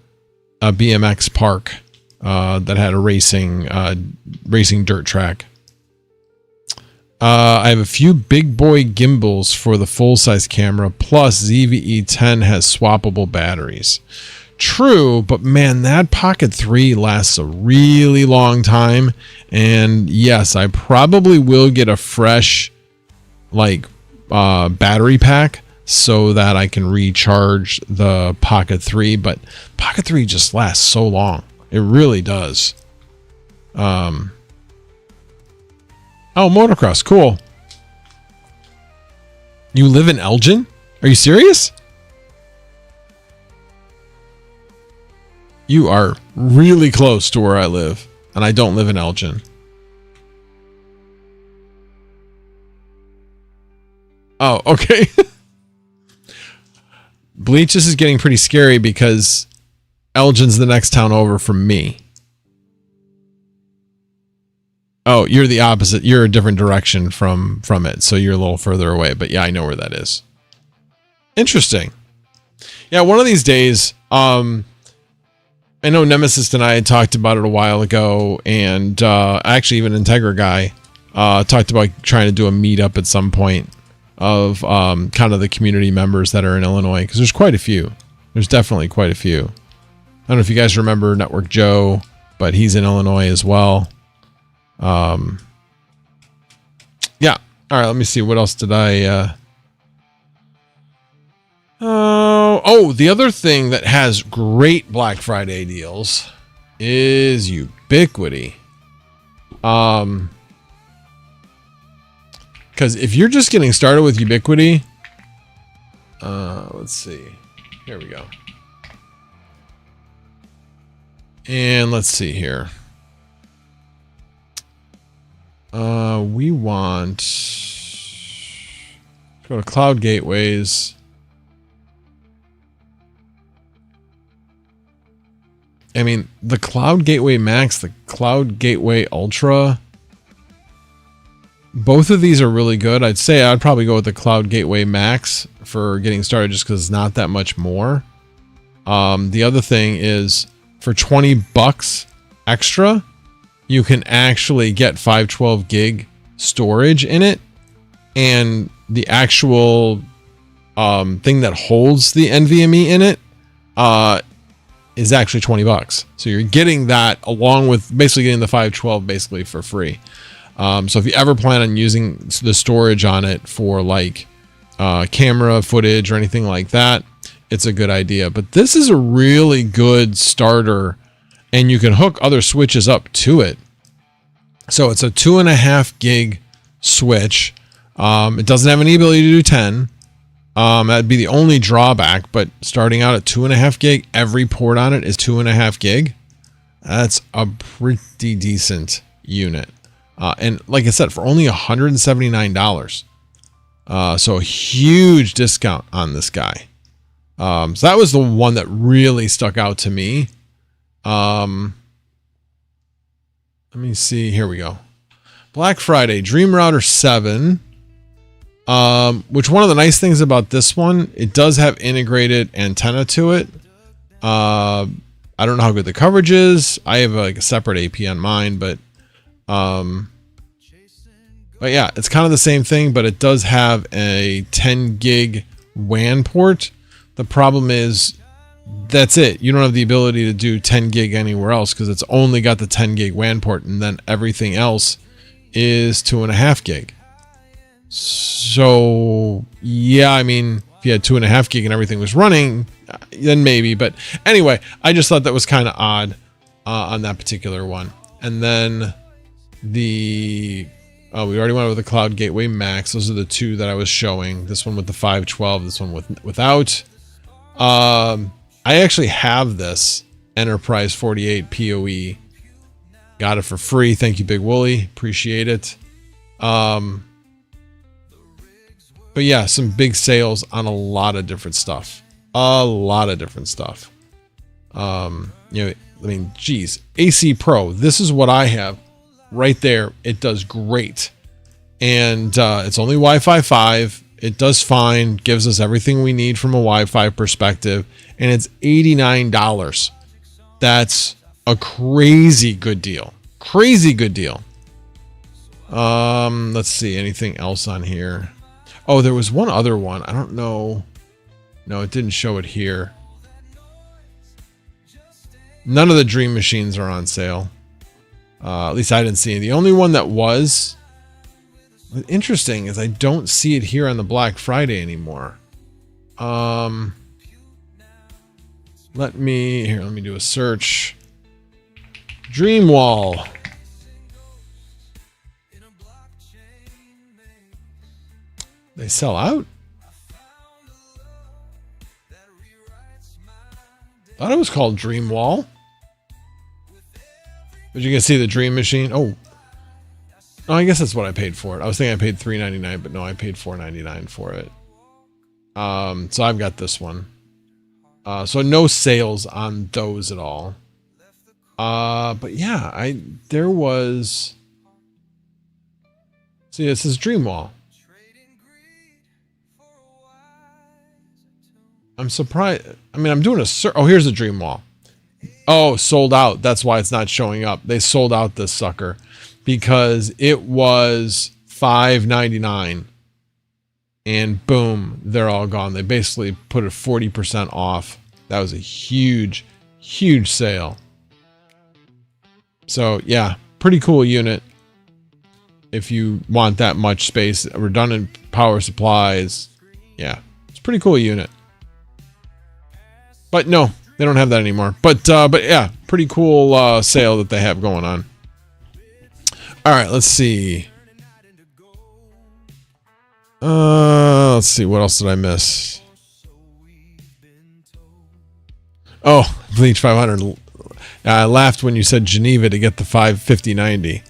BMX park that had a racing dirt track. I have a few big boy gimbals for the full-size camera, plus ZVE 10 has swappable batteries. True, but man, that Pocket 3 lasts a really long time. And yes, I probably will get a fresh battery pack so that I can recharge the Pocket 3, but Pocket 3 just lasts so long. It really does. Oh, motocross, cool. You live in Elgin? Are you serious? You are really close to where I live, and I don't live in Elgin. Oh, okay. Bleach, this is getting pretty scary because Elgin's the next town over from me. Oh, you're the opposite. You're a different direction from it, so you're a little further away. But yeah, I know where that is. Interesting. Yeah, one of these days, I know Nemesis and I had talked about it a while ago, and actually even Integra guy talked about trying to do a meetup at some point of kind of the community members that are in Illinois, because there's quite a few. There's definitely quite a few. I don't know if you guys remember Network Joe, but he's in Illinois as well. Yeah. All right, let me see. What else did I... Oh, the other thing that has great Black Friday deals is Ubiquiti. Because if you're just getting started with Ubiquiti, let's see. Here we go. And let's see here. We want to go to Cloud Gateways. I mean, the Cloud Gateway Max, the Cloud Gateway Ultra, both of these are really good. I'd say I'd probably go with the Cloud Gateway Max for getting started just because it's not that much more. The other thing is for $20 extra, you can actually get 512 gig storage in it. And the actual thing that holds the NVMe in it is actually $20. So you're getting that along with basically getting the 512 basically for free. So if you ever plan on using the storage on it for like camera footage or anything like that, it's a good idea. But this is a really good starter, and you can hook other switches up to it. So it's a 2.5 gig switch. It doesn't have any ability to do 10. That'd be the only drawback, but starting out at 2.5 gig, every port on it is 2.5 gig. That's a pretty decent unit. And like I said, for only $179. So a huge discount on this guy. So that was the one that really stuck out to me. Let me see. Here we go. Black Friday, Dream Router 7. Which one of the nice things about this one, it does have integrated antenna to it. I don't know how good the coverage is. I have like a separate AP on mine, but yeah, it's kind of the same thing, but it does have a 10 gig WAN port. The problem is that's it. You don't have the ability to do 10 gig anywhere else because it's only got the 10 gig WAN port, and then everything else is 2.5 gig. So yeah, I mean, if you had 2.5 gig and everything was running, then maybe. But anyway, I just thought that was kind of odd on that particular one. And then we already went over the Cloud Gateway Max. Those are the two that I was showing. This one with the 512, this one without. I actually have this Enterprise 48 PoE. Got it for free. Thank you, Big Wooly. Appreciate it. But yeah, some big sales on a lot of different stuff. You know, I mean, geez, AC Pro. This is what I have right there. It does great. And it's only Wi-Fi 5. It does fine. Gives us everything we need from a Wi-Fi perspective. And it's $89. That's a crazy good deal. Crazy good deal. Let's see. Anything else on here? Oh, there was one other one. I don't know. No, it didn't show it here. None of the Dream Machines are on sale. At least I didn't see it. The only one that was interesting is I don't see it here on the Black Friday anymore. Let me do a search. Dreamwall. They sell out? Thought it was called Dreamwall. But you can see the Dream Machine. Oh, I guess that's what I paid for it. I was thinking I paid $3.99, but no, I paid $4.99 for it. So I've got this one. So no sales on those at all. But yeah, there was. See, this is Dreamwall. I'm surprised. I mean, I'm doing a search. Oh, here's the Dreamwall. Oh, sold out. That's why it's not showing up. They sold out this sucker because it was $5.99 and boom, they're all gone. They basically put it 40% off. That was a huge, huge sale. So yeah, pretty cool unit. If you want that much space, redundant power supplies. Yeah, it's a pretty cool unit. But no, they don't have that anymore. But yeah, pretty cool sale that they have going on. All right, let's see. Let's see. What else did I miss? Oh, Bleach 500. I laughed when you said Geneva to get the 55090.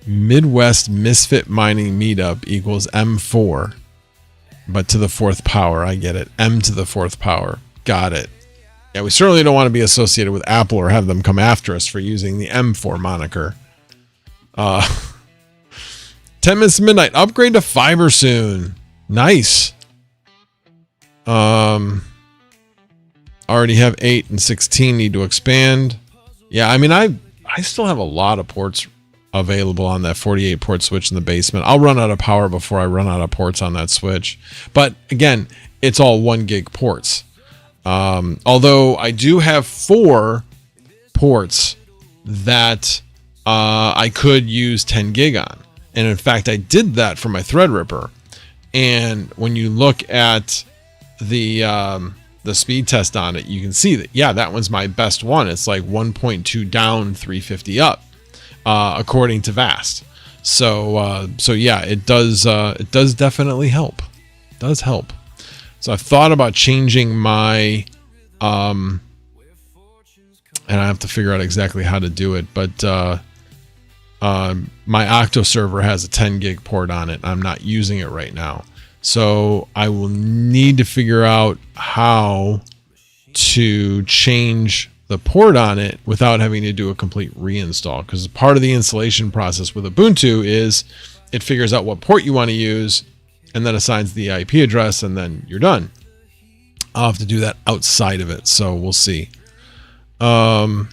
Midwest Misfit Mining Meetup equals M4, but to the 4th power. I get it. M to the 4th power. Got it. Yeah, we certainly don't want to be associated with Apple or have them come after us for using the M4 moniker. 10 minutes to midnight. Upgrade to fiber soon. Nice. Already have 8 and 16. Need to expand. Yeah, I mean, I still have a lot of ports available on that 48 port switch in the basement. I'll run out of power before I run out of ports on that switch. But again, it's all 1 gig ports. Although I do have 4 ports that I could use 10 gig on. And in fact, I did that for my Threadripper. And when you look at the speed test on it, you can see that, yeah, that one's my best one. It's like 1.2 down, 350 up, according to Vast. So yeah, it does definitely help. It does help. So I've thought about changing my, and I have to figure out exactly how to do it, but my Octo server has a 10 gig port on it. I'm not using it right now. So I will need to figure out how to change the port on it without having to do a complete reinstall. Because part of the installation process with Ubuntu is it figures out what port you want to use and then assigns the IP address, and then you're done. I'll have to do that outside of it, so we'll see. Well,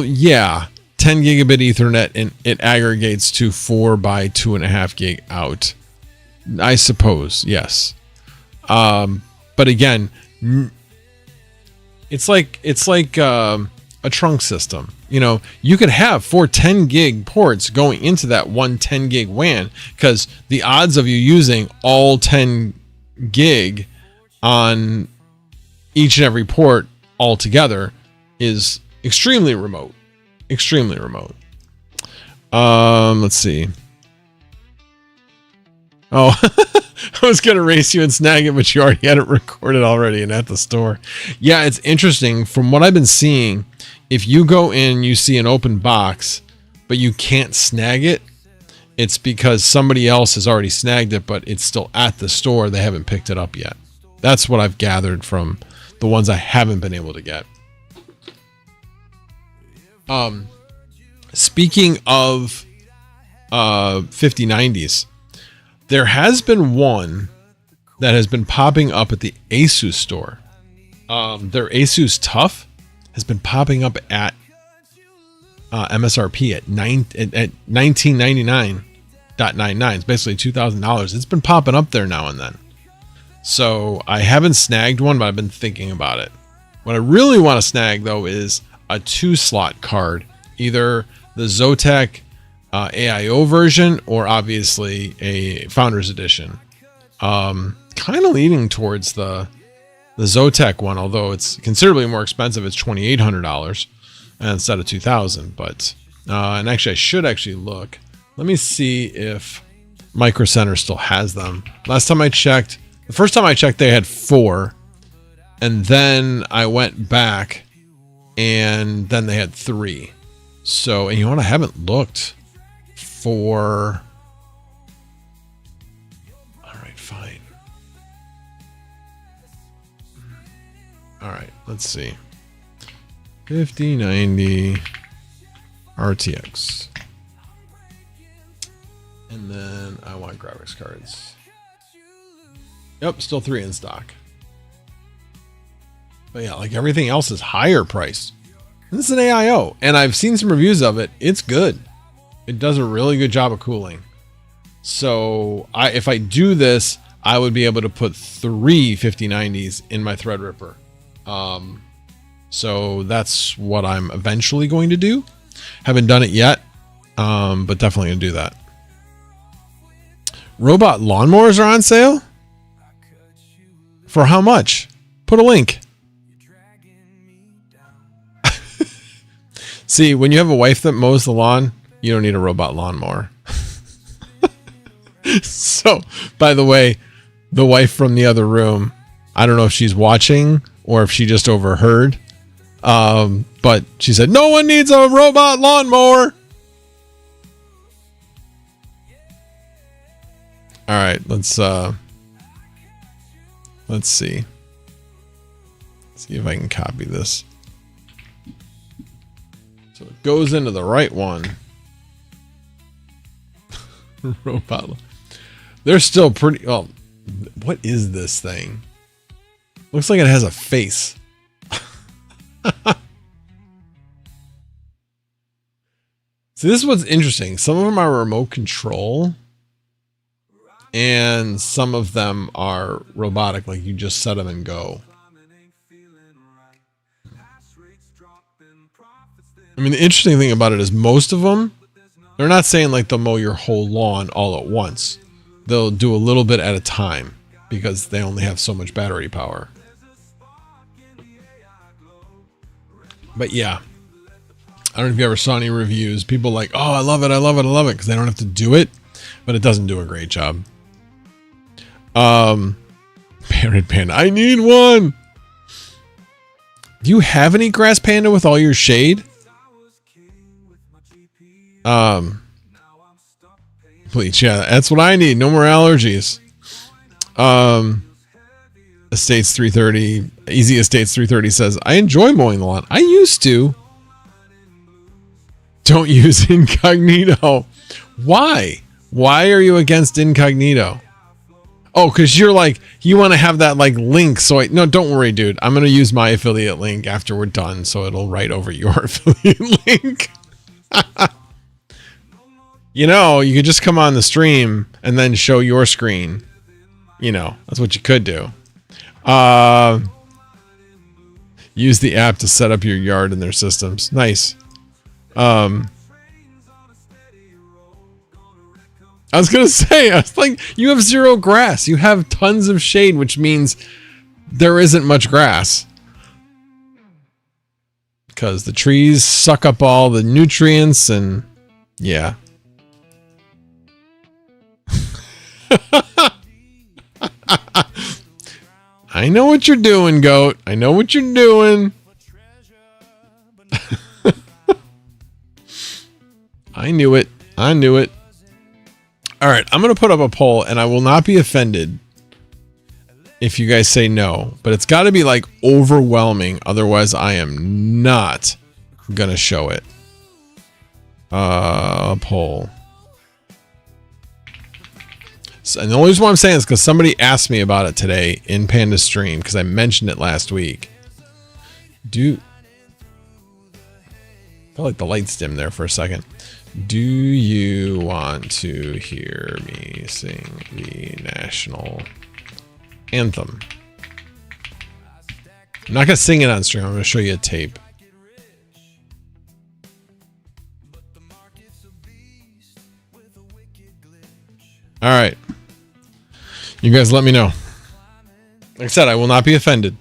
yeah, 10 gigabit Ethernet, and it aggregates to 4 by 2.5 gig out. I suppose, yes. But again, it's like a trunk system. You know, you could have 4 10 gig ports going into that one 10 gig WAN, because the odds of you using all 10 gig on each and every port altogether is extremely remote. Extremely remote. Let's see. Oh, I was going to race you and snag it, but you already had it recorded already and at the store. Yeah, it's interesting. From what I've been seeing, if you go in, you see an open box, but you can't snag it, it's because somebody else has already snagged it, but it's still at the store. They haven't picked it up yet. That's what I've gathered from the ones I haven't been able to get. Speaking of 5090s, there has been one that has been popping up at the Asus store. Their Asus Tough has been popping up at MSRP at $1999.99. It's basically $2,000. It's been popping up there now and then. So I haven't snagged one, but I've been thinking about it. What I really want to snag, though, is a 2-slot card, either the Zotac AIO version or obviously a Founders Edition. Kind of leaning towards the Zotac one, although it's considerably more expensive. It's $2,800 instead of $2,000. But and actually, I should actually look. Let me see if Micro Center still has them. Last time I checked, the first time I checked, they had 4, and then I went back, and then they had 3. So, and you know what? I haven't looked for. All right, fine. All right, let's see. 5090 RTX. And then I want graphics cards. Yep, still 3 in stock. But yeah, like everything else is higher priced. This is an AIO, and I've seen some reviews of it. It's good. It does a really good job of cooling. So if I do this, I would be able to put 3 5090s in my Threadripper. So that's what I'm eventually going to do. Haven't done it yet, but definitely gonna do that. Robot lawnmowers are on sale? For how much? Put a link. See, when you have a wife that mows the lawn, you don't need a robot lawnmower. So, by the way, the wife from the other room, I don't know if she's watching or if she just overheard, but she said, no one needs a robot lawnmower. All right, let's see. Let's see if I can copy this. So it goes into the right one. Robot. They're still pretty. Oh, what is this thing? Looks like it has a face. See, this is what's interesting. Some of them are remote control, and some of them are robotic, like you just set them and go. I mean, the interesting thing about it is most of them, they're not saying like they'll mow your whole lawn all at once. They'll do a little bit at a time because they only have so much battery power. But yeah, I don't know if you ever saw any reviews. People like, oh, I love it, I love it, I love it, because they don't have to do it, but it doesn't do a great job. Parrot Panda, I need one. Do you have any Grass Panda with all your shade? Bleach, yeah, that's what I need. No more allergies. Estates 330, Easy Estates 330 says, I enjoy mowing the lawn. I used to. Don't use incognito. Why? Why are you against incognito? Oh, because you're like, you want to have that like link. So no, don't worry, dude. I'm going to use my affiliate link after we're done. So it'll write over your affiliate link. You know, you could just come on the stream and then show your screen. You know, that's what you could do. Use the app to set up your yard in their systems. Nice. I was going to say, I was like, you have zero grass. You have tons of shade, which means there isn't much grass. Because the trees suck up all the nutrients and yeah. I know what you're doing, goat. I know what you're doing. I knew it. I knew it. All right, I'm going to put up a poll, and I will not be offended if you guys say no, but it's got to be like overwhelming. Otherwise, I am not going to show it. Poll. So, and the only reason why I'm saying is because somebody asked me about it today in Panda's stream because I mentioned it last week. I felt like the lights dimmed there for a second. Do you want to hear me sing the national anthem? I'm not going to sing it on stream. I'm going to show you a tape. All right. You guys let me know. Like I said, I will not be offended.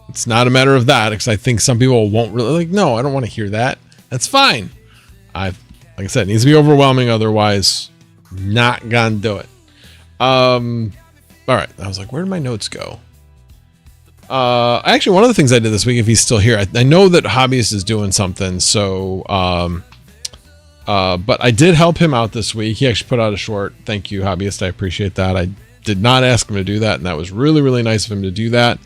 It's not a matter of that because I think some people won't really like, no, I don't want to hear that. That's fine. Like I said, it needs to be overwhelming. Otherwise, not gonna do it. All right. I was like, where did my notes go? Actually, one of the things I did this week, if he's still here, I know that Hobbyist is doing something. So, but I did help him out this week. He actually put out a short. Thank you, Hobbyist. I appreciate that. I did not ask him to do that, and that was really, really nice of him to do that.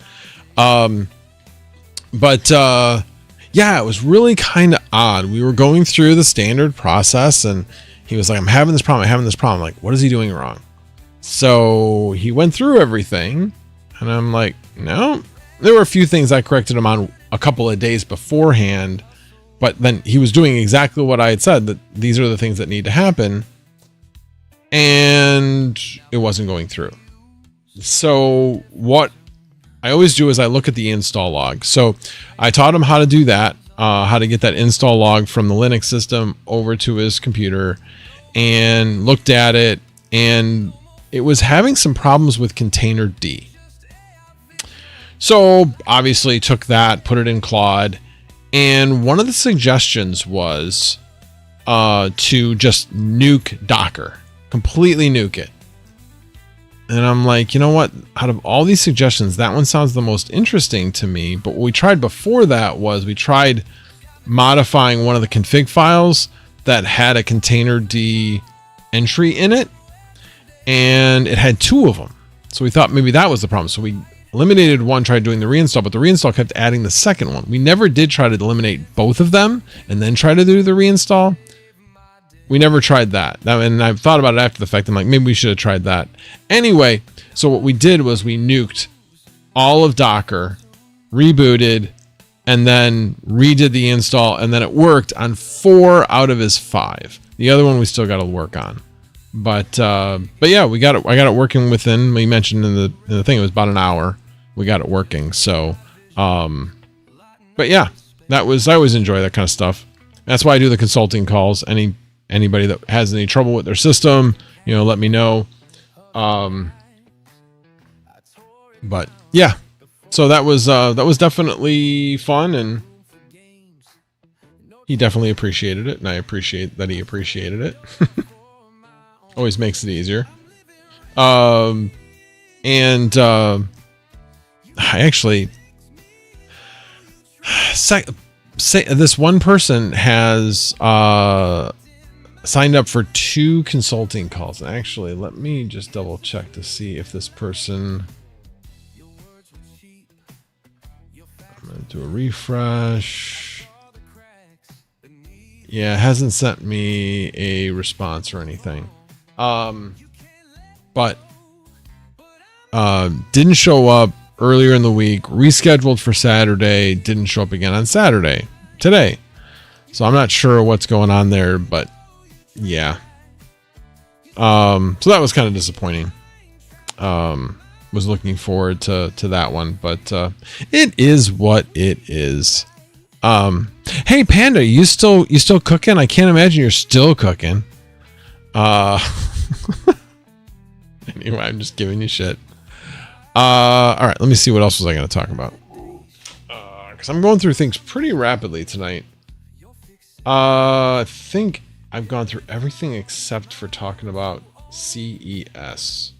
Yeah, it was really kind of odd. We were going through the standard process and he was like, I'm having this problem. I'm like, what is he doing wrong? So he went through everything and I'm like, no, there were a few things I corrected him on a couple of days beforehand, but then he was doing exactly what I had said, that these are the things that need to happen. And it wasn't going through. So what I always do is I look at the install log. So I taught him how to do that, how to get that install log from the Linux system over to his computer and looked at it. And it was having some problems with container D. So obviously took that, put it in Claude. And one of the suggestions was to just nuke Docker, completely nuke it. And I'm like, you know what? Out of all these suggestions, that one sounds the most interesting to me. But what we tried before that was we tried modifying one of the config files that had a container D entry in it. And it had two of them. So we thought maybe that was the problem. So we eliminated one, tried doing the reinstall, but the reinstall kept adding the second one. We never did try to eliminate both of them and then try to do the reinstall. We never tried that. And I've thought about it after the fact. I'm like, maybe we should have tried that. Anyway, so what we did was we nuked all of Docker, rebooted, and then redid the install, and then it worked on 4 out of his 5. The other one we still got to work on. But yeah, I got it working within, we mentioned in the thing, it was about an hour. We got it working. So, but yeah, I always enjoy that kind of stuff. That's why I do the consulting calls. Anybody that has any trouble with their system, let me know. But yeah, so that was definitely fun, and he definitely appreciated it, and I appreciate that he appreciated it. Always makes it easier. I actually say this one person has signed up for 2 consulting calls. And actually, let me just double check to see if this person, I'm going to do a refresh. Yeah, hasn't sent me a response or anything. But didn't show up earlier in the week, rescheduled for Saturday, didn't show up again on Saturday, today. So I'm not sure what's going on there, but yeah. So that was kind of disappointing. Was looking forward to that one, but it is what it is. Hey Panda, you still cooking? I can't imagine you're still cooking. Anyway, I'm just giving you shit. All right, let me see what else was I going to talk about. Because I'm going through things pretty rapidly tonight. I think I've gone through everything except for talking about CES.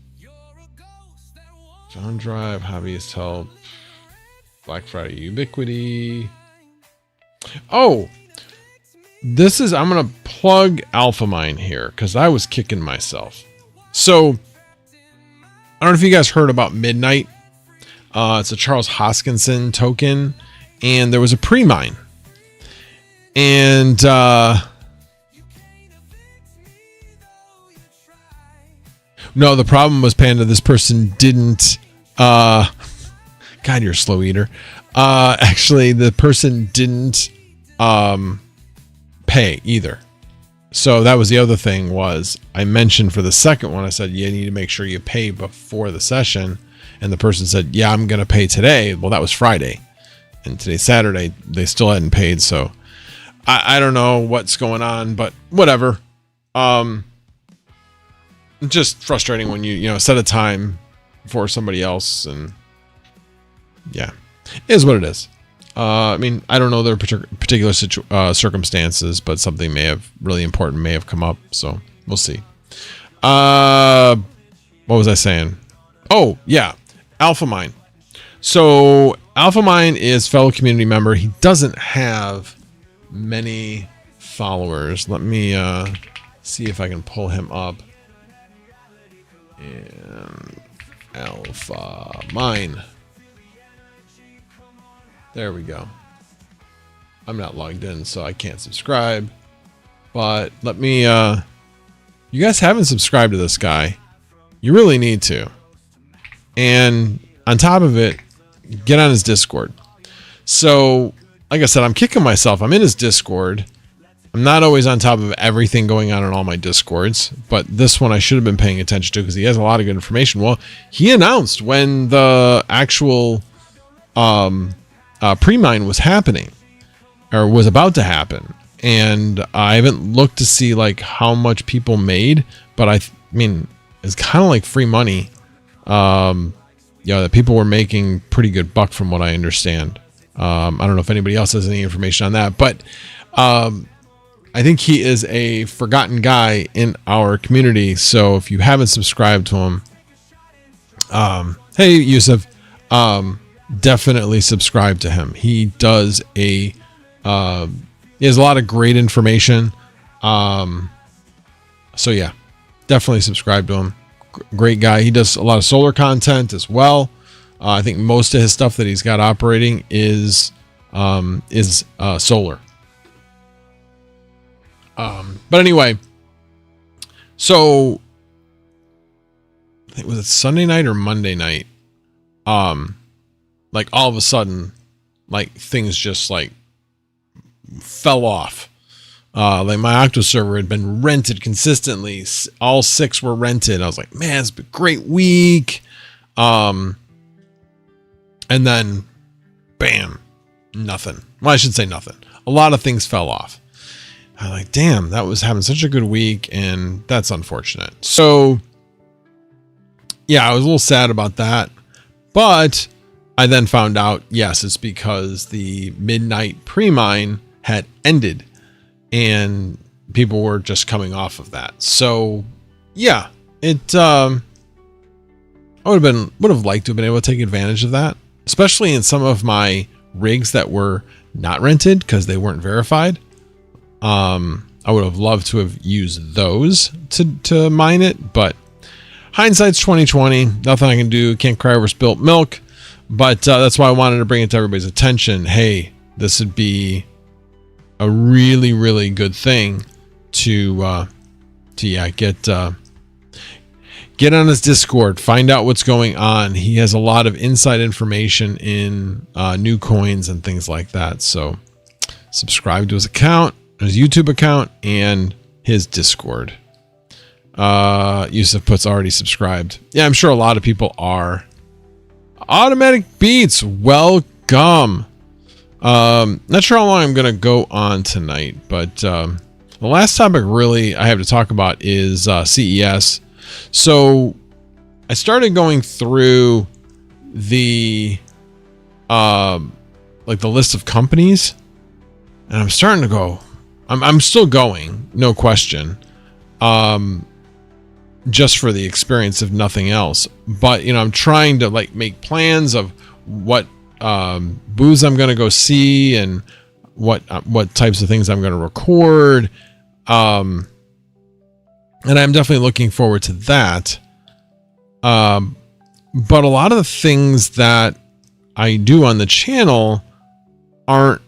Found Drive, Hobbyist Help, Black Friday Ubiquity. Oh, I'm going to plug AlphaMine here because I was kicking myself. So, I don't know if you guys heard about Midnight. It's a Charles Hoskinson token, and there was a pre-mine. And no, the problem was, Panda, this person didn't God, you're a slow eater. Actually, the person didn't pay either. So that was the other thing. Was I mentioned for the second one, I said, you need to make sure you pay before the session. And the person said, yeah, I'm going to pay today. Well, that was Friday. And today's Saturday. They still hadn't paid. So I don't know what's going on, but whatever. Just frustrating when you set a time for somebody else. And yeah, it is what it is. I mean, I don't know their particular circumstances, but something really important may have come up. So we'll see. What was I saying? Oh, yeah. AlphaMine. So AlphaMine is fellow community member. He doesn't have many followers. Let me see if I can pull him up. And AlphaMine. There we go. I'm not logged in, so I can't subscribe. But let me... you guys haven't subscribed to this guy. You really need to. And on top of it, get on his Discord. So, like I said, I'm kicking myself. I'm in his Discord. I'm not always on top of everything going on in all my Discords. But this one I should have been paying attention to because he has a lot of good information. Well, he announced when the actual... pre-mine was happening or was about to happen, and I haven't looked to see like how much people made, but I mean it's kind of like free money. That people were making pretty good buck from what I understand. I don't know if anybody else has any information on that, but I think he is a forgotten guy in our community. So if you haven't subscribed to him, hey Yusuf, definitely subscribe to him. He does he has a lot of great information. So yeah, definitely subscribe to him. Great guy. He does a lot of solar content as well. I think most of his stuff that he's got operating is solar. But anyway, so was it Sunday night or Monday night? Like all of a sudden, like things just like fell off. Like my Octo server had been rented consistently. All 6 were rented. I was like, man, it's been a great week. And then bam, nothing. Well, I should say nothing. A lot of things fell off. I'm like, damn, that was having such a good week. And that's unfortunate. So yeah, I was a little sad about that, but I then found out, yes, it's because the midnight pre-mine had ended and people were just coming off of that. So yeah, I would have liked to have been able to take advantage of that, especially in some of my rigs that were not rented because they weren't verified. I would have loved to have used those to mine it, but hindsight's 2020. Nothing I can do. Can't cry over spilt milk. But that's why I wanted to bring it to everybody's attention. Hey, this would be a really, really good thing to get on his Discord, find out what's going on. He has a lot of inside information in new coins and things like that. So subscribe to his account his YouTube account and his Discord. Yusuf puts already subscribed. Yeah, I'm sure a lot of people are. Automatic Beats, welcome. Not sure how long I'm gonna go on tonight, but the last topic really I have to talk about is CES. So I started going through the like the list of companies, and I'm starting to go. I'm still going, no question. Just for the experience, if nothing else. But you know, I'm trying to like make plans of what booths I'm going to go see and what types of things I'm going to record. And I'm definitely looking forward to that. But a lot of the things that I do on the channel aren't,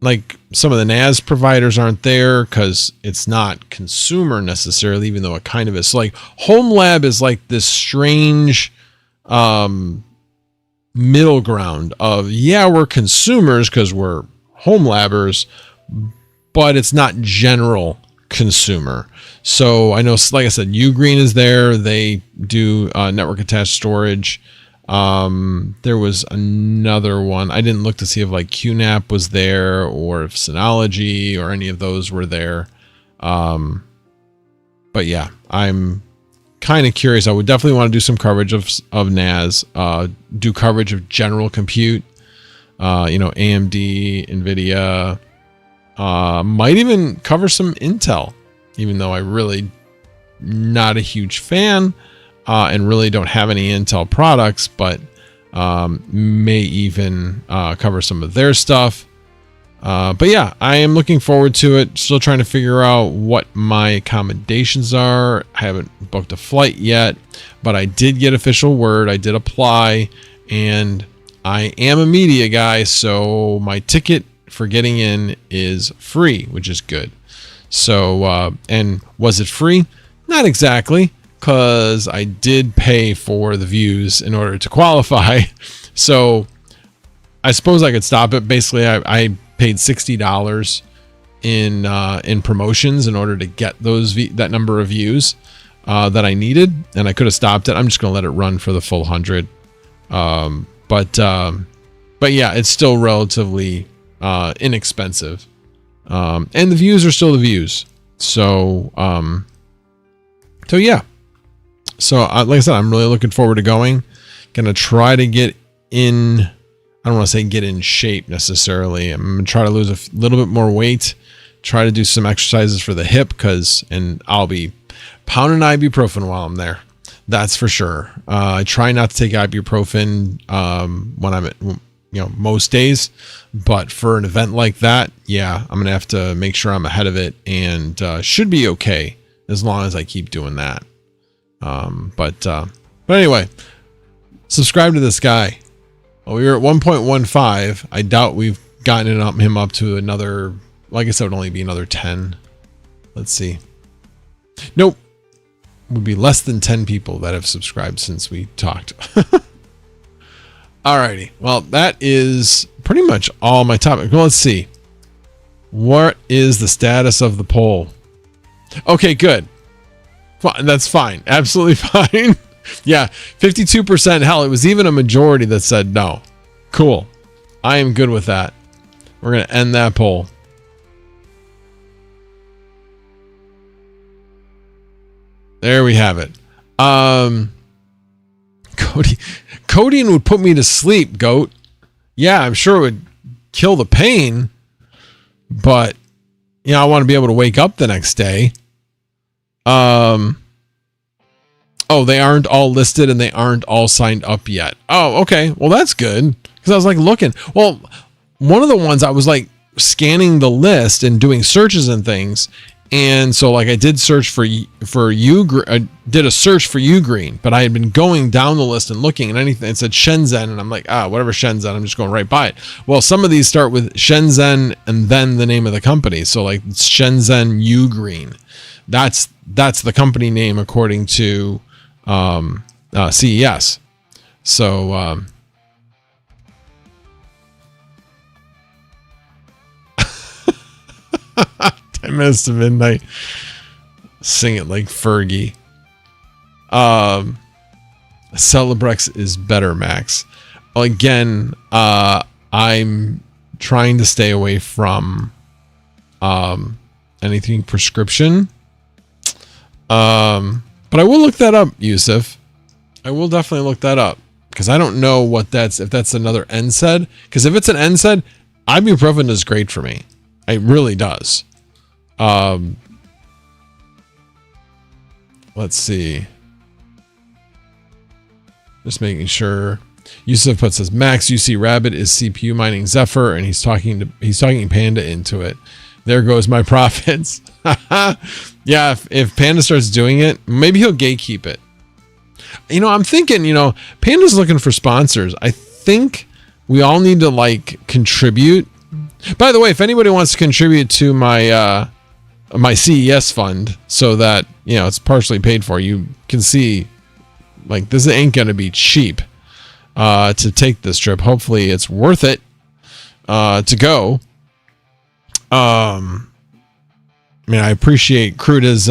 like, some of the NAS providers aren't there because it's not consumer necessarily, even though it kind of is. So like Home Lab is like this strange middle ground of, yeah, we're consumers because we're home labbers, but it's not general consumer. So I know, like I said, Ugreen is there. They do network attached storage. There was another one. I didn't look to see if like QNAP was there or if Synology or any of those were there. But yeah, I'm kind of curious. I would definitely want to do some coverage of NAS, do coverage of general compute, AMD, NVIDIA, might even cover some Intel, even though I really not a huge fan. And really don't have any Intel products, but may even cover some of their stuff. But yeah, I am looking forward to it. Still trying to figure out what my accommodations are. I haven't booked a flight yet, but I did get official word. I did apply, and I am a media guy, so my ticket for getting in is free, which is good. So, and was it free? Not exactly, because I did pay for the views in order to qualify. So I suppose I could stop it. Basically, I paid $60 in promotions in order to get that number of views that I needed, and I could have stopped it. I'm just going to let it run for the full 100. But yeah, it's still relatively inexpensive, and the views are still the views. So yeah. So like I said, I'm really looking forward to going. Gonna try to get in. I don't want to say get in shape necessarily. I'm gonna try to lose a little bit more weight. Try to do some exercises for the hip, and I'll be pounding ibuprofen while I'm there. That's for sure. I try not to take ibuprofen when I'm at, most days, but for an event like that, yeah, I'm gonna have to make sure I'm ahead of it, and should be okay as long as I keep doing that. But anyway, subscribe to this guy. Well, we were at 1.15. I doubt we've gotten him up to another, like I said, it would only be another 10. Let's see. Nope. Would be less than 10 people that have subscribed since we talked. Alrighty. Well, that is pretty much all my topic. Well, let's see. What is the status of the poll? Okay, good. That's fine. Absolutely fine. Yeah, 52%. Hell, it was even a majority that said no. Cool. I am good with that. We're going to end that poll. There we have it. Codeine would put me to sleep, goat. Yeah, I'm sure it would kill the pain, but I want to be able to wake up the next day. Oh, they aren't all listed and they aren't all signed up yet. Oh, okay. Well, that's good, because I was like looking. Well, one of the ones I was like scanning the list and doing searches and things, and so like I did search for I did a search for Ugreen, but I had been going down the list and looking, and anything it said Shenzhen, and I'm like, whatever Shenzhen, I'm just going right by it. Well, some of these start with Shenzhen and then the name of the company, so like it's Shenzhen Ugreen. That's the company name according to CES. So Minutes to Midnight. Sing it like Fergie. Celebrex is better, Max. Well, again, I'm trying to stay away from anything prescription. But I will look that up, Yusuf. I will definitely look that up because I don't know what if that's another NSAID. Because if it's an NSAID, ibuprofen is great for me. It really does. Let's see. Just making sure. Yusuf puts says Max UC Rabbit is CPU mining Zephyr, and he's talking Panda into it. There goes my profits. Yeah, if Panda starts doing it, maybe he'll gatekeep it. You know, I'm thinking, you know, Panda's looking for sponsors. I think we all need to like contribute. By the way, if anybody wants to contribute to my my CES fund so that, you know, it's partially paid for, you can see like this ain't gonna be cheap to take this trip. Hopefully it's worth it to go. I mean, I appreciate Cruda's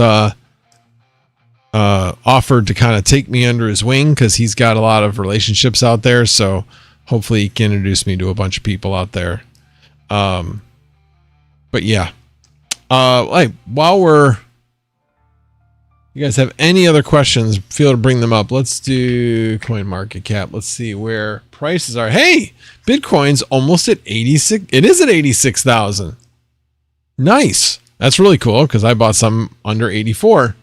offered to kind of take me under his wing because he's got a lot of relationships out there. So hopefully he can introduce me to a bunch of people out there. But yeah, like while you guys have any other questions, feel to bring them up. Let's do coin market cap. Let's see where prices are. Hey, Bitcoin's almost at 86. It is at 86,000. Nice. That's really cool because I bought some under 84.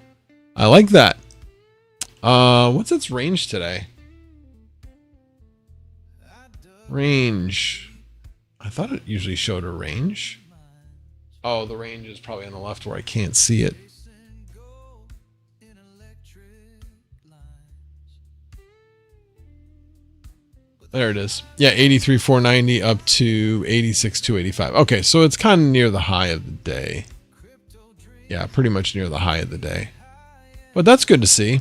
I like that. What's its range today? Range. I thought it usually showed a range. Oh, the range is probably on the left where I can't see it. There it is. Yeah, 83,490 up to 86,285. Okay, so it's kind of near the high of the day. Yeah, pretty much near the high of the day. But that's good to see.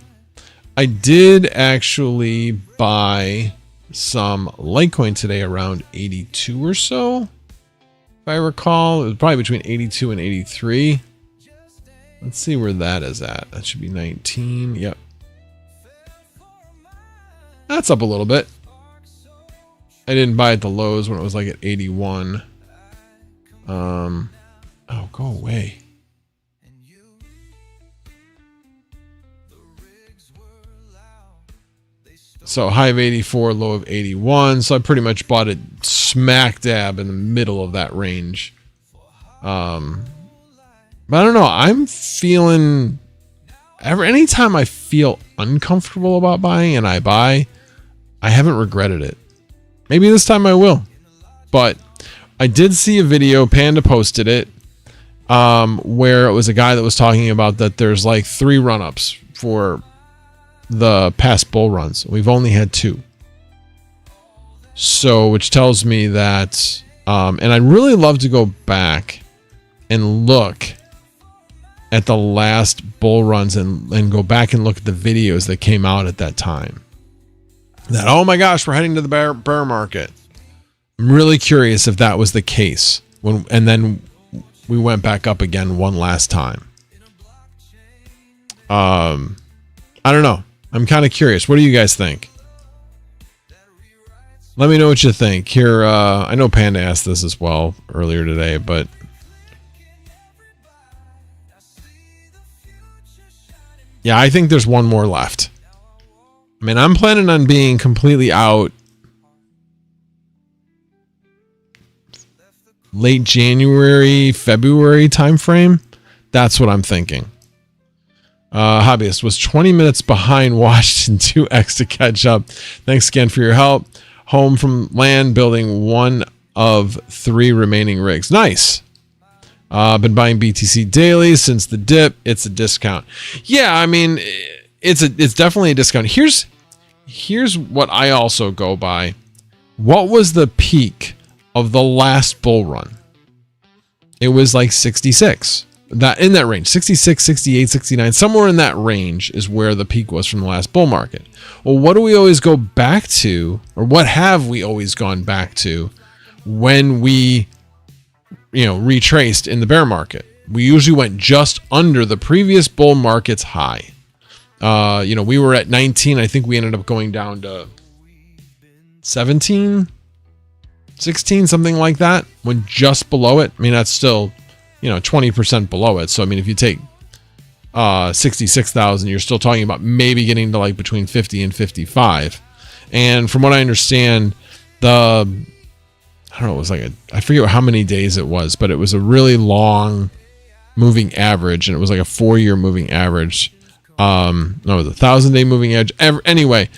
I did actually buy some Litecoin today around 82 or so. If I recall, it was probably between 82 and 83. Let's see where that is at. That should be 19. Yep. That's up a little bit. I didn't buy at the lows when it was like at 81. Oh, go away. So high of 84, low of 81. So I pretty much bought it smack dab in the middle of that range. But I don't know. I'm feeling anytime I feel uncomfortable about buying and I buy, I haven't regretted it. Maybe this time I will. But I did see a video, Panda posted it, where it was a guy that was talking about that there's like 3 run-ups for the past bull runs. We've only had 2. So, which tells me that, and I'd really love to go back and look at the last bull runs and go back and look at the videos that came out at that time. That, oh my gosh, we're heading to the bear market. I'm really curious if that was the case and then we went back up again one last time. I don't know. I'm kind of curious. What do you guys think? Let me know what you think. Here, I know Panda asked this as well earlier today, but yeah, I think there's one more left. I mean, I'm planning on being completely out late January, February timeframe. That's what I'm thinking. Hobbyist was 20 minutes behind Washington 2x to catch up. Thanks again for your help. Home from land, building one of 3 remaining rigs. Nice. Been buying BTC daily since the dip. It's a discount. Yeah, I mean, it's definitely a discount. Here's what I also go by. What was the peak of the last bull run? It was like 66. That in that range, 66, 68, 69, somewhere in that range is where the peak was from the last bull market. Well, what do we always go back to, or what have we always gone back to when we, retraced in the bear market? We usually went just under the previous bull market's high. We were at 19. I think we ended up going down to 17, 16, something like that. Went just below it. I mean, that's still, 20% below it. So, I mean, if you take 66,000, you're still talking about maybe getting to like between 50 and 55. And from what I understand, I don't know, it was like I forget how many days it was, but it was a really long moving average, and it was like a 4-year moving average. No, it was a 1,000-day moving average. Anyway,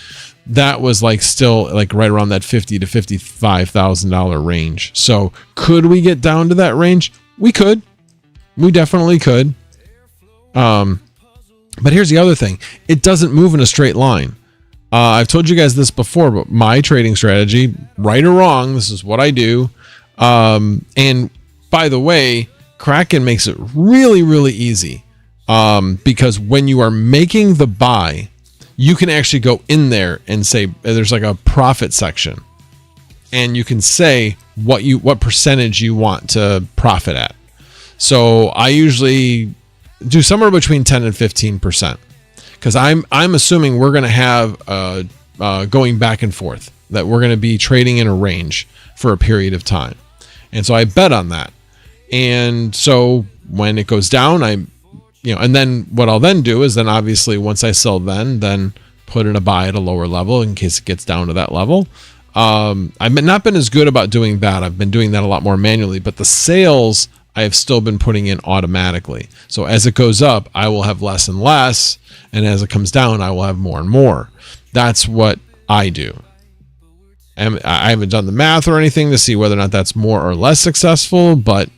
that was like still like right around that $50,000 to $55,000 range. So could we get down to that range? We could. We definitely could. But here's the other thing. It doesn't move in a straight line. I've told you guys this before, but my trading strategy, right or wrong, this is what I do. And by the way, Kraken makes it really, really easy. Because when you are making the buy, you can actually go in there and say, there's like a profit section, and you can say what percentage you want to profit at. So I usually do somewhere between 10 and 15%, because I'm assuming we're going to have going back and forth, that we're going to be trading in a range for a period of time. And so I bet on that. And so when it goes down, and then what I'll then do is then obviously once I sell then put in a buy at a lower level in case it gets down to that level. I've not been as good about doing that. I've been doing that a lot more manually, but the sales I have still been putting in automatically. So as it goes up, I will have less and less. And as it comes down, I will have more and more. That's what I do. And I haven't done the math or anything to see whether or not that's more or less successful, but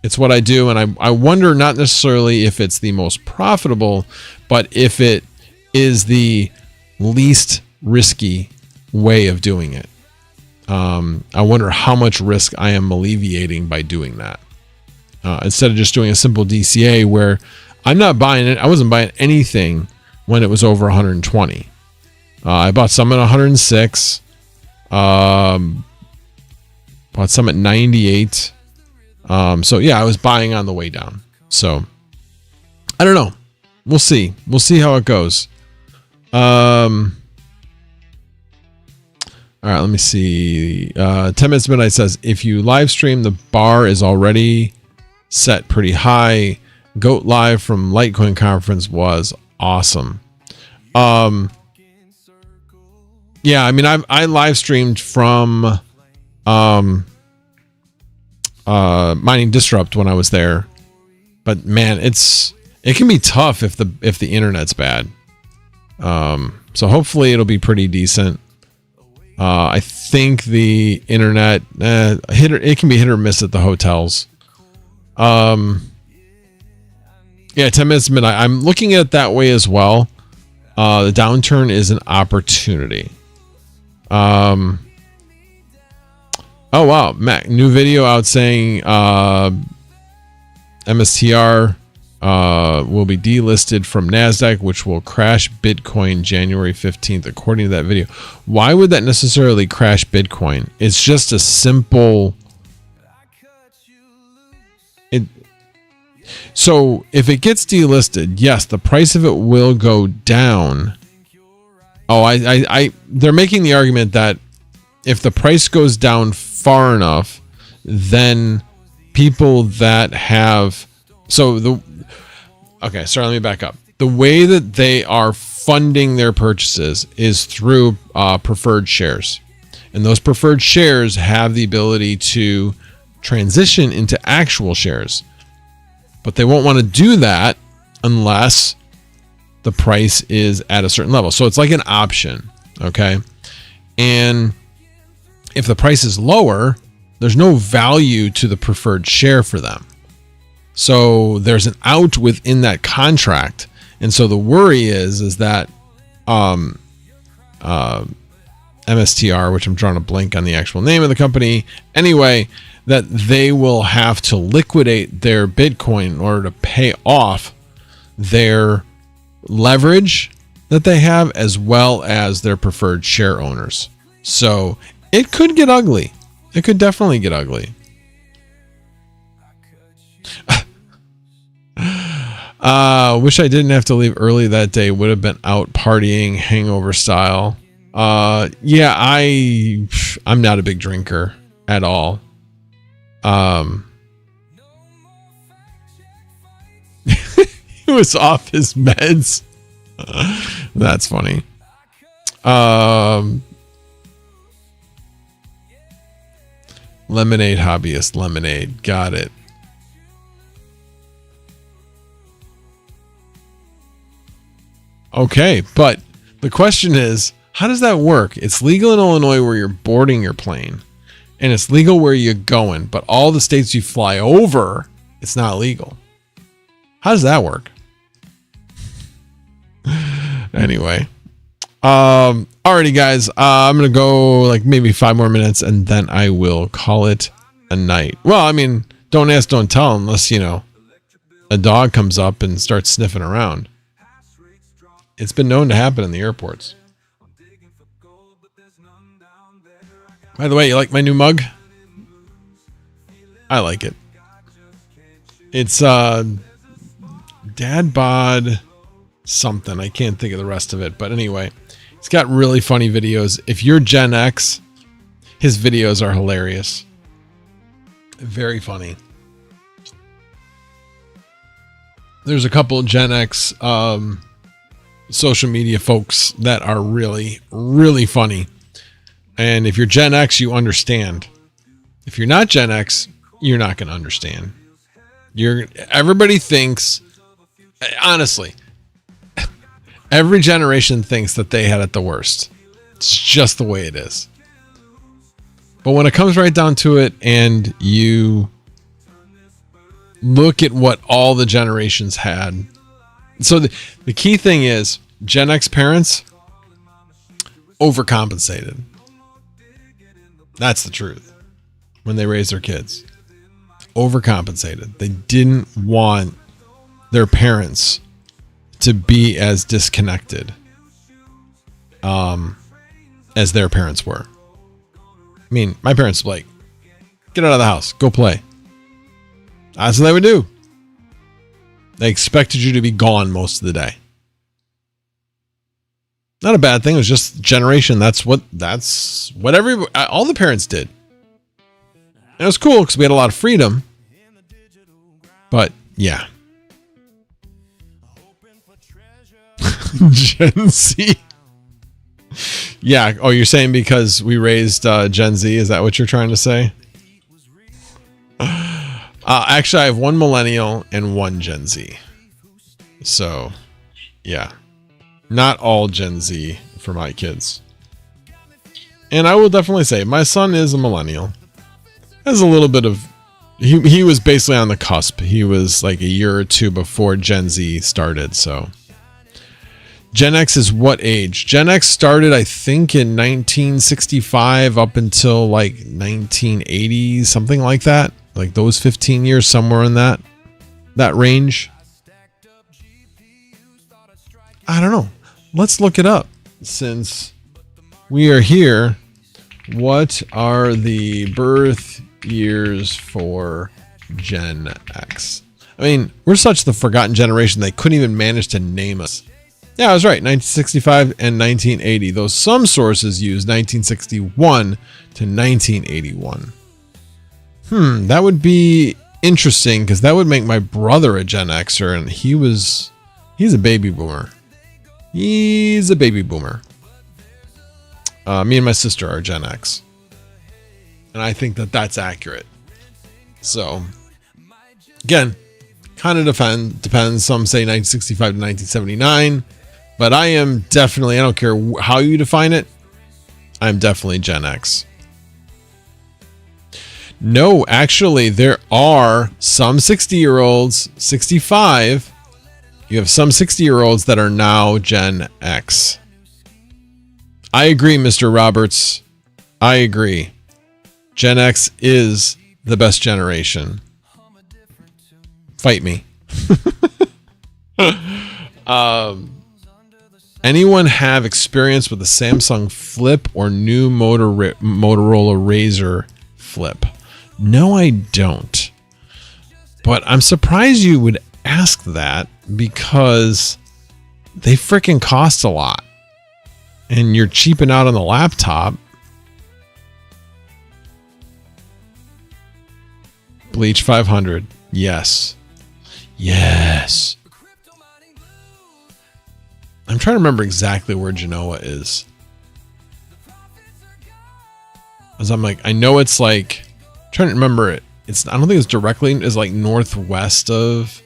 it's what I do. And I wonder not necessarily if it's the most profitable, but if it is the least risky way of doing it. I wonder how much risk I am alleviating by doing that. Instead of just doing a simple DCA where I'm not buying it. I wasn't buying anything when it was over 120. I bought some at 106. Bought some at 98. So yeah, I was buying on the way down. So I don't know. We'll see. We'll see how it goes. All right, let me see. 10 Minutes Midnight says, if you live stream, the bar is already set pretty high. Goat live from Litecoin conference was awesome. Yeah, I mean, I live streamed from Mining Disrupt when I was there, but man, it can be tough if the internet's bad. So hopefully it'll be pretty decent. I think the internet it can be hit or miss at the hotels. Yeah, 10 minutes midnight. I'm looking at it that way as well. The downturn is an opportunity. Oh wow, Mac, new video out saying MSTR will be delisted from NASDAQ, which will crash Bitcoin January 15th, according to that video. Why would that necessarily crash Bitcoin? It's just a simple... So if it gets delisted, yes, the price of it will go down. Oh, they're making the argument that if the price goes down far enough, then people that have... Okay, sorry, let me back up. The way that they are funding their purchases is through preferred shares. And those preferred shares have the ability to transition into actual shares. But they won't want to do that unless the price is at a certain level. So it's like an option, okay? And if the price is lower, there's no value to the preferred share for them. So there's an out within that contract. And so the worry is that MSTR, which I'm drawing a blank on the actual name of the company, anyway, that they will have to liquidate their Bitcoin in order to pay off their leverage that they have, as well as their preferred share owners. So it could get ugly. It could definitely get ugly. Wish I didn't have to leave early that day. Would have been out partying, hangover style. Yeah, I'm not a big drinker at all. He was off his meds. That's funny. Lemonade hobbyist, lemonade. Got it. Okay, but the question is, how does that work? It's legal in Illinois where you're boarding your plane, and it's legal where you're going, but all the states you fly over, it's not legal. How does that work? Anyway. Alrighty, guys. I'm going to go like maybe 5 more minutes, and then I will call it a night. Well, I mean, don't ask, don't tell, unless, you know, a dog comes up and starts sniffing around. It's been known to happen in the airports. By the way, you like my new mug? I like it. It's Dad Bod something. I can't think of the rest of it, but anyway, it's got really funny videos. If you're Gen X, his videos are hilarious. Very funny. There's a couple of Gen X social media folks that are really, really funny. And if you're Gen X, you understand. If you're not Gen X, you're not going to understand. Everybody thinks, honestly, every generation thinks that they had it the worst. It's just the way it is. But when it comes right down to it, and you look at what all the generations had. So the key thing is, Gen X parents overcompensated. That's the truth. When they raised their kids. Overcompensated. They didn't want their parents to be as disconnected as their parents were. I mean, my parents were like, get out of the house, go play. That's what they would do. They expected you to be gone most of the day. Not a bad thing. It was just generation. That's what all the parents did. And it was cool because we had a lot of freedom. But yeah. Gen Z. Yeah. Oh, you're saying because we raised Gen Z? Is that what you're trying to say? Actually, I have one millennial and one Gen Z. So, yeah. Not all Gen Z for my kids. And I will definitely say, my son is a millennial. Has a little bit of... He was basically on the cusp. He was like a year or two before Gen Z started, so... Gen X is what age? Gen X started, I think, in 1965 up until like 1980, something like that. Like those 15 years, somewhere in that range. I don't know. Let's look it up. Since we are here, what are the birth years for Gen X? I mean, we're such the forgotten generation, they couldn't even manage to name us. Yeah, I was right. 1965 and 1980. Though some sources use 1961 to 1981. That would be interesting because that would make my brother a Gen Xer, and he's a baby boomer. He's a baby boomer. Me and my sister are Gen X. And I think that that's accurate. So, again, kind of depends. Some say 1965 to 1979. But I am definitely, I don't care how you define it, I'm definitely Gen X. No, actually, there are some 60-year-olds, 65. You have some 60-year-olds that are now Gen X. I agree, Mr. Roberts. I agree. Gen X is the best generation. Fight me. Anyone have experience with the Samsung Flip or new Motorola Razr Flip? No, I don't. But I'm surprised you would ask that because they freaking cost a lot. And you're cheaping out on the laptop. Bleach 500. Yes. Yes. I'm trying to remember exactly where Genoa is. As I'm like, I know it's like, I'm trying to remember it. I don't think it's directly, it's like northwest of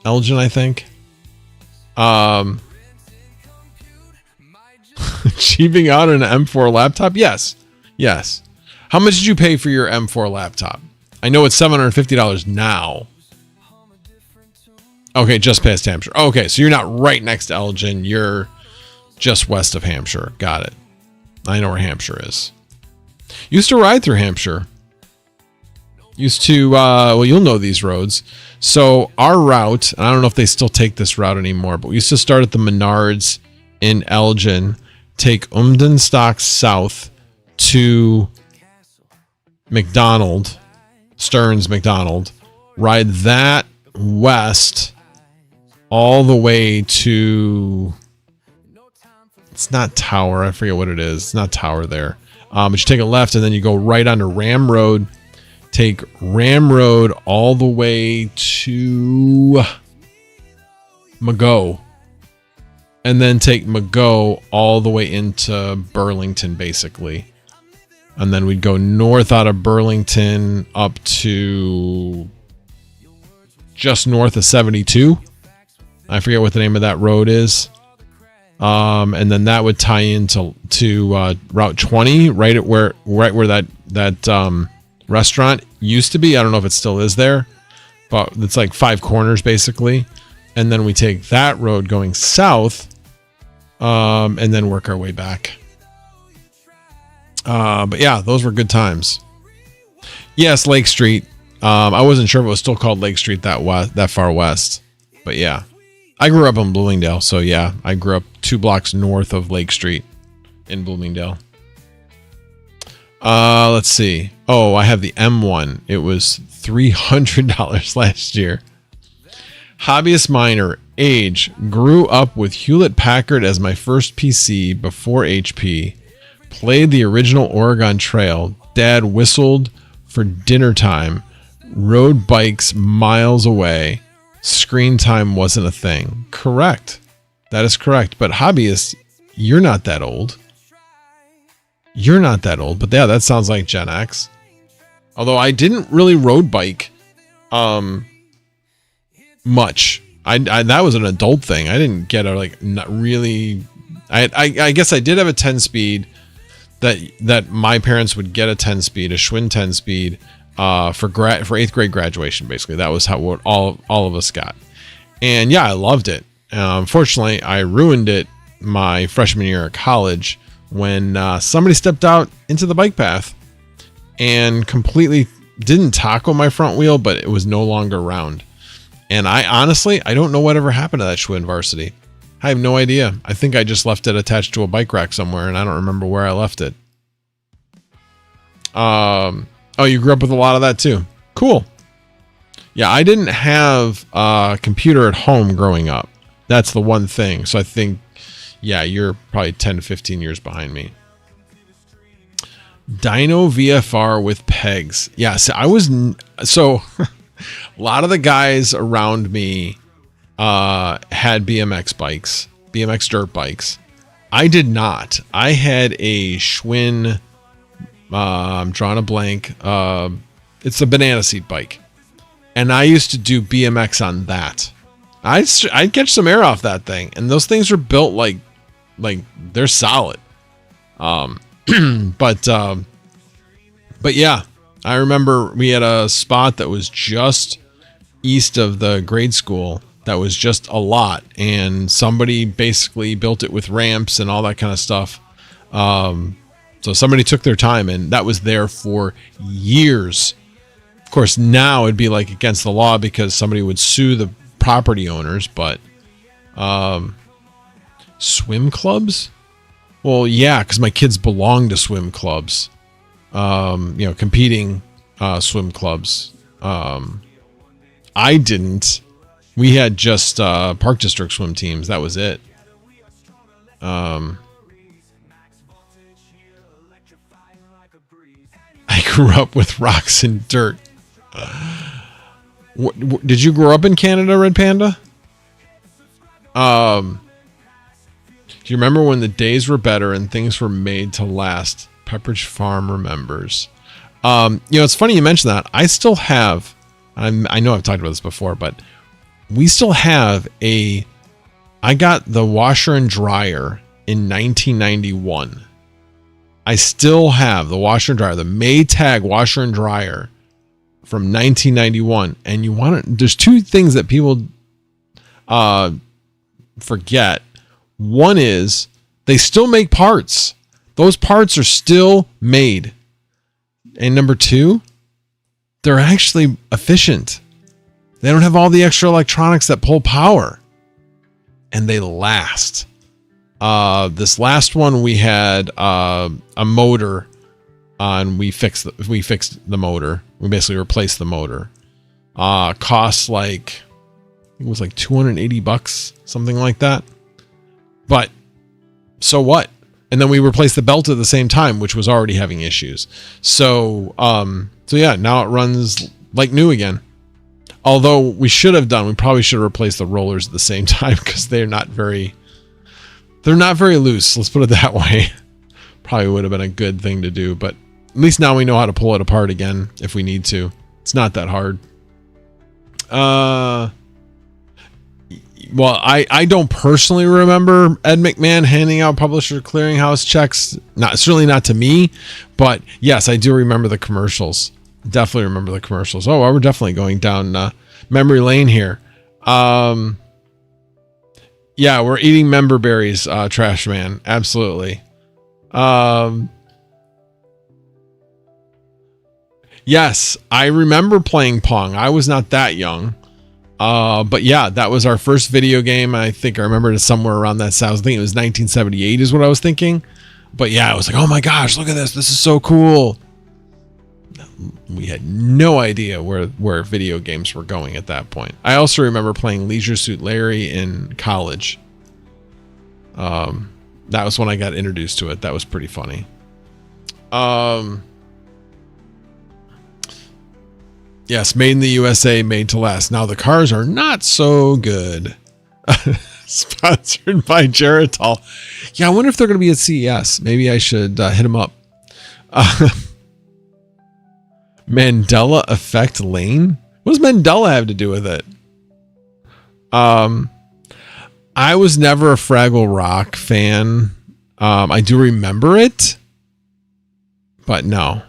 Elgin, I think. Cheaping out an M4 laptop? Yes. Yes. How much did you pay for your M4 laptop? I know it's $750 now. Okay, just past Hampshire. Okay, so you're not right next to Elgin. You're just west of Hampshire. Got it. I know where Hampshire is. Used to ride through Hampshire. Used to, well, you'll know these roads. So our route, and I don't know if they still take this route anymore, but we used to start at the Menards in Elgin, take Umdenstock south to McDonald, Stearns McDonald, ride that west all the way to, it's not Tower, I forget what it is. It's not Tower there. But you take a left and then you go right onto Ram Road. Take Ram Road all the way to Mago. And then take Mago all the way into Burlington, basically. And then we'd go north out of Burlington up to just north of 72. I forget what the name of that road is. And then that would tie into Route 20, right where that restaurant used to be. I don't know if it still is there, but it's like 5 corners basically. And then we take that road going south, and then work our way back. But yeah, those were good times. Yes, Lake Street. I wasn't sure if it was still called Lake Street that far west, but yeah. I grew up in Bloomingdale, so yeah, I grew up 2 blocks north of Lake Street in Bloomingdale. Let's see. Oh, I have the M1. It was $300 last year. Hobbyist miner, age, grew up with Hewlett-Packard as my first PC before HP. Played the original Oregon Trail. Dad whistled for dinner time. Rode bikes miles away. Screen time wasn't a thing. Correct. That is correct. But hobbyist, you're not that old. You're not that old. But yeah, that sounds like Gen X. Although I didn't really road bike much. I that was an adult thing. I didn't get a not really. I guess I did have a 10-speed that my parents would get a 10-speed, a Schwinn 10-speed. For 8th grade graduation, basically. That was what all of us got. And yeah, I loved it. Unfortunately, I ruined it my freshman year of college when somebody stepped out into the bike path and completely didn't tackle my front wheel, but it was no longer round. And I don't know whatever happened to that Schwinn Varsity. I have no idea. I think I just left it attached to a bike rack somewhere, and I don't remember where I left it. Oh, you grew up with a lot of that too. Cool. Yeah, I didn't have a computer at home growing up. That's the one thing. So I think, yeah, you're probably 10 to 15 years behind me. Dyno VFR with pegs. Yeah, so a lot of the guys around me had BMX bikes, BMX dirt bikes. I did not. I had a Schwinn. I'm drawing a blank. It's a banana seat bike, and I used to do BMX on that. I'd catch some air off that thing, and those things are built like they're solid. But yeah, I remember we had a spot that was just east of the grade school that was just a lot, and somebody basically built it with ramps and all that kind of stuff. So somebody took their time, and that was there for years. Of course, now it'd be like against the law because somebody would sue the property owners, but swim clubs? Well, yeah, because my kids belong to swim clubs. Competing swim clubs. I didn't. We had just Park District swim teams. That was it. I grew up with rocks and dirt. Did you grow up in Canada, Red Panda? Do you remember when the days were better and things were made to last? Pepperidge Farm remembers. It's funny you mentioned that. I still have, I know I've talked about this before, but we still have I got the washer and dryer in 1991. I still have the washer and dryer, the Maytag washer and dryer from 1991. And there's two things that people forget. One is they still make parts. Those parts are still made. And number two, they're actually efficient. They don't have all the extra electronics that pull power. And they last. This last one we had a motor on. We fixed the motor. We basically replaced the motor. Cost like, it was like $280, something like that. But so what? And then we replaced the belt at the same time, which was already having issues. So yeah, now it runs like new again. Although we probably should have replaced the rollers at the same time because they're not very loose. Let's put it that way. Probably would have been a good thing to do, but at least now we know how to pull it apart again if we need to. It's not that hard. Well, I don't personally remember Ed McMahon handing out publisher clearinghouse checks. Certainly not to me, but yes, I do remember the commercials. Definitely remember the commercials. Oh, well, we're definitely going down memory lane here. Yeah, we're eating member berries, Trash Man. Absolutely. Yes, I remember playing Pong. I was not that young. But yeah, that was our first video game. I think I remember it somewhere around that size. I think it was 1978 is what I was thinking. But yeah, I was like, oh my gosh, look at this. This is so cool. We had no idea where video games were going at that point. I also remember playing Leisure Suit Larry in college. That was when I got introduced to it. That was pretty funny. Yes, made in the USA, made to last. Now the cars are not so good. Sponsored by Geritol. Yeah, I wonder if they're going to be at CES. Maybe I should hit them up. Mandela Effect Lane? What does Mandela have to do with it? I was never a Fraggle Rock fan. I do remember it, but no.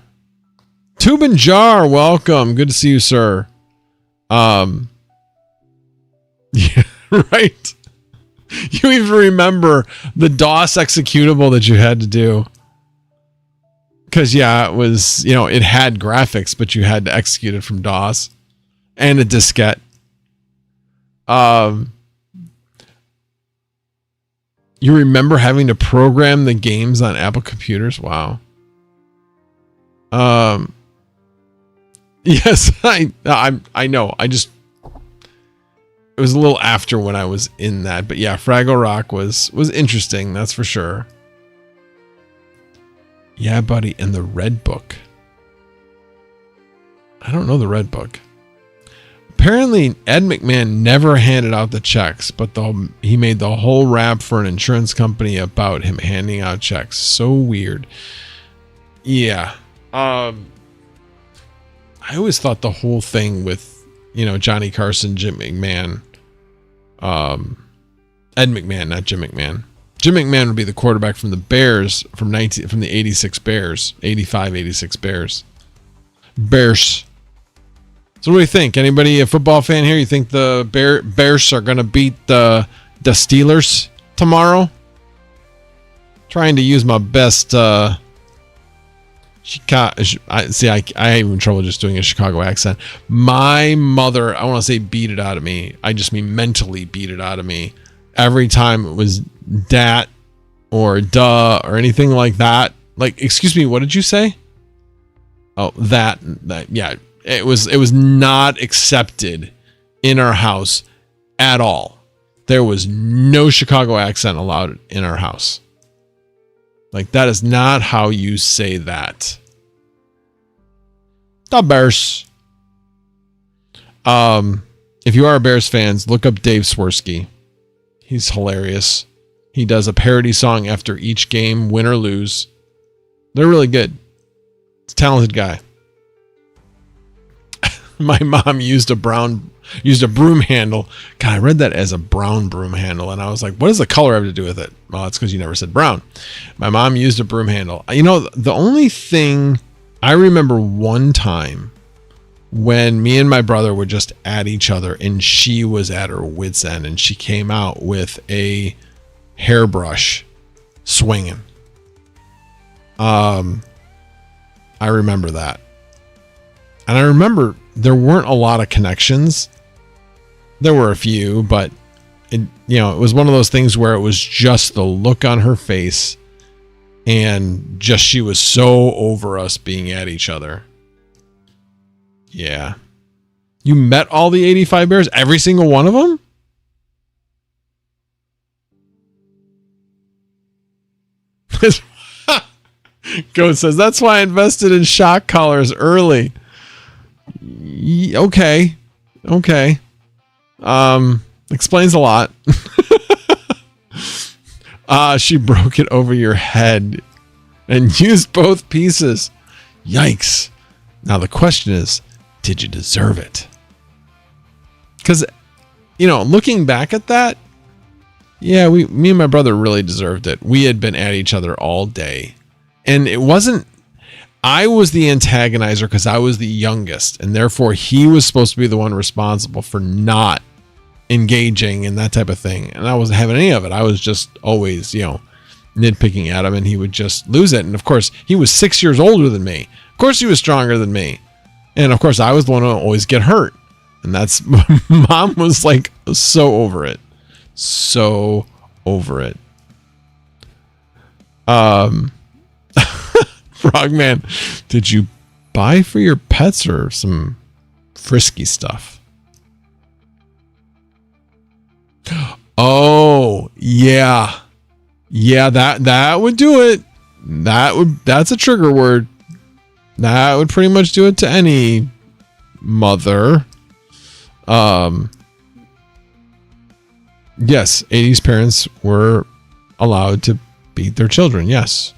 Tube and Jar, welcome. Good to see you, sir. Yeah, right. You even remember the DOS executable that you had to do. Because, yeah, it was, it had graphics, but you had to execute it from DOS and a diskette. You remember having to program the games on Apple computers? Wow. Yes, I know. It was a little after when I was in that, but yeah, Fraggle Rock was interesting. That's for sure. Yeah, buddy. And the Red Book. I don't know the Red Book. Apparently, Ed McMahon never handed out the checks, but he made the whole rap for an insurance company about him handing out checks. So weird. Yeah. I always thought the whole thing with, Johnny Carson, Jim McMahon, Ed McMahon, not Jim McMahon. Jim McMahon would be the quarterback from the Bears from the 86 Bears, 85, 86 Bears. Bears. So what do you think? Anybody a football fan here? You think the Bears are going to beat the Steelers tomorrow? Trying to use my best Chicago. I have trouble just doing a Chicago accent. My mother, I want to say beat it out of me. I just mean mentally beat it out of me. Every time it was dat or duh or anything like that. Like, excuse me, what did you say? Oh, that yeah. It was not accepted in our house at all. There was no Chicago accent allowed in our house. Like, that is not how you say that. The Bears. If you are a Bears fans, look up Dave Swirsky. He's hilarious. He does a parody song after each game, win or lose. They're really good. It's a talented guy. My mom used a broom handle. God, I read that as a brown broom handle, and I was like, what does the color have to do with it? Well, it's because you never said brown. My mom used a broom handle. You know, the only thing I remember one time when me and my brother were just at each other, and she was at her wit's end, and she came out with a hairbrush swinging. I remember that. And I remember there weren't a lot of connections. There were a few, but it was one of those things where it was just the look on her face, and just she was so over us being at each other. Yeah. You met all the 85 Bears? Every single one of them? Goat says, that's why I invested in shock collars early. Okay. Explains a lot. She broke it over your head and used both pieces. Yikes. Now the question is, did you deserve it? Because, looking back at that, yeah, me and my brother really deserved it. We had been at each other all day. And it wasn't, I was the antagonizer because I was the youngest, and therefore he was supposed to be the one responsible for not engaging and that type of thing. And I wasn't having any of it. I was just always, nitpicking at him, and he would just lose it. And of course, he was 6 years older than me. Of course, he was stronger than me. And of course, I was the one who would always get hurt. And that's, Mom was like so over it. So over it. Frogman, did you buy for your pets or some frisky stuff? Oh, yeah. Yeah, that would do it. That's a trigger word. That would pretty much do it to any mother. Yes, 80s parents were allowed to beat their children. Yes.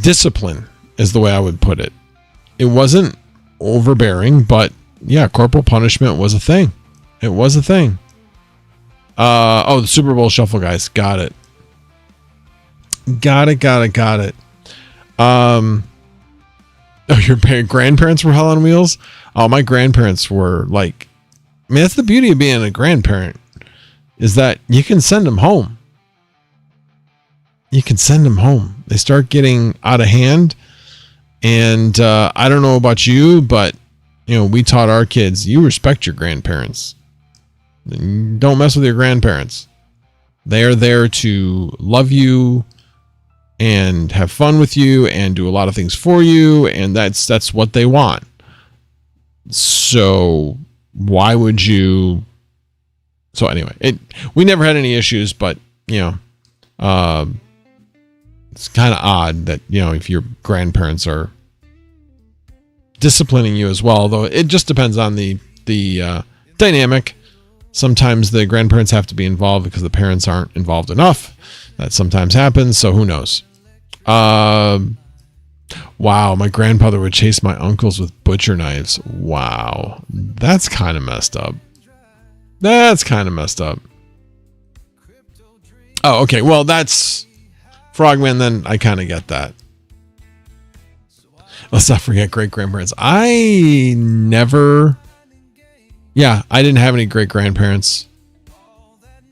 Discipline is the way I would put it. It wasn't overbearing, but yeah, corporal punishment was a thing. It was a thing. The Super Bowl shuffle, guys. Got it. Your grandparents were hell on wheels? Oh, my grandparents were like, that's the beauty of being a grandparent, is that you can send them home. They start getting out of hand. And I don't know about you, but we taught our kids, you respect your grandparents. Don't mess with your grandparents. They are there to love you and have fun with you and do a lot of things for you, and that's what they want. So why would you? So anyway, we never had any issues, but it's kind of odd that if your grandparents are disciplining you as well, though it just depends on the dynamic. Sometimes the grandparents have to be involved because the parents aren't involved enough. That sometimes happens, so who knows? Wow, my grandfather would chase my uncles with butcher knives. Wow, that's kind of messed up. Oh, okay, well, that's Frogman, then I kind of get that. Let's not forget great-grandparents. I didn't have any great-grandparents.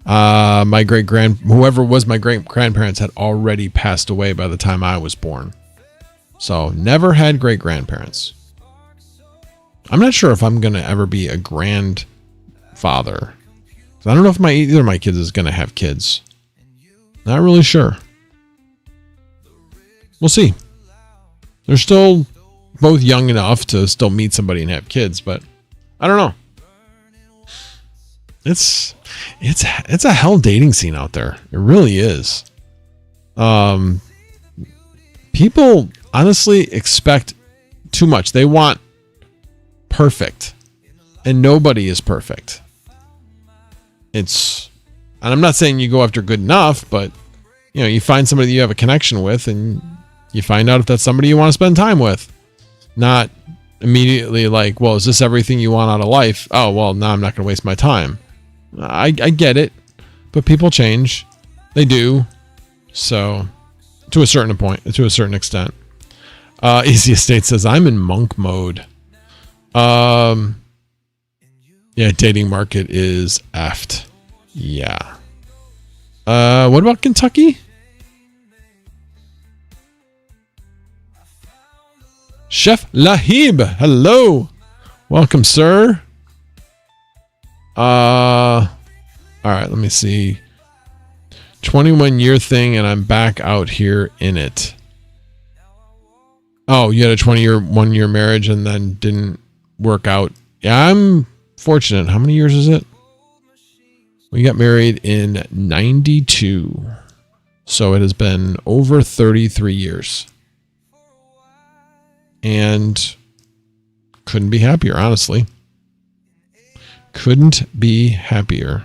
Whoever was my great-grandparents had already passed away by the time I was born. So, never had great-grandparents. I'm not sure if I'm going to ever be a grandfather. I don't know if either of my kids is going to have kids. Not really sure. We'll see. They're still both young enough to still meet somebody and have kids, but I don't know. It's a hell dating scene out there. It really is. People honestly expect too much. They want perfect, and nobody is perfect. And I'm not saying you go after good enough, but you know, you find somebody that you have a connection with, and you find out if that's somebody you want to spend time with. Not immediately like, well, is this everything you want out of life? Oh, well, now I'm not going to waste my time. I get it, but people change. They do. So, to a certain point, to a certain extent. Easy Estate says, I'm in monk mode. Yeah, dating market is effed. Yeah. What about Kentucky? Chef Lahib, hello. Welcome, sir. All right, let me see. 21-year thing, and I'm back out here in it. Oh, you had a 1-year marriage and then didn't work out. Yeah, I'm fortunate. How many years is it? We got married in 92. So it has been over 33 years. And couldn't be happier, honestly. Couldn't be happier.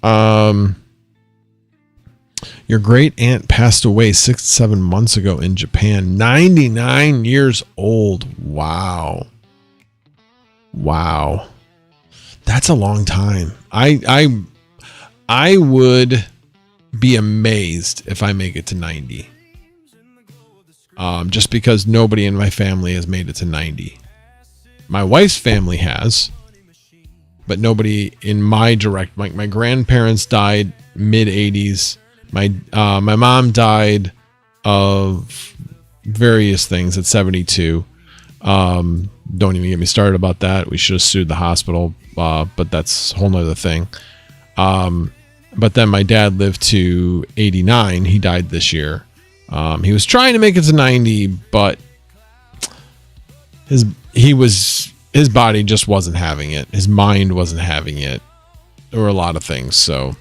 Your great aunt passed away 6-7 months ago in Japan. 99 years old. Wow. That's a long time. I would be amazed if I make it to 90. Just because nobody in my family has made it to 90. My wife's family has, but nobody in my direct. My grandparents died mid 80s. My mom died of various things at 72. Don't even get me started about that. We should have sued the hospital, but that's a whole nother thing. But then my dad lived to 89. He died this year. He was trying to make it to 90, but his body just wasn't having it. His mind wasn't having it. There were a lot of things. So,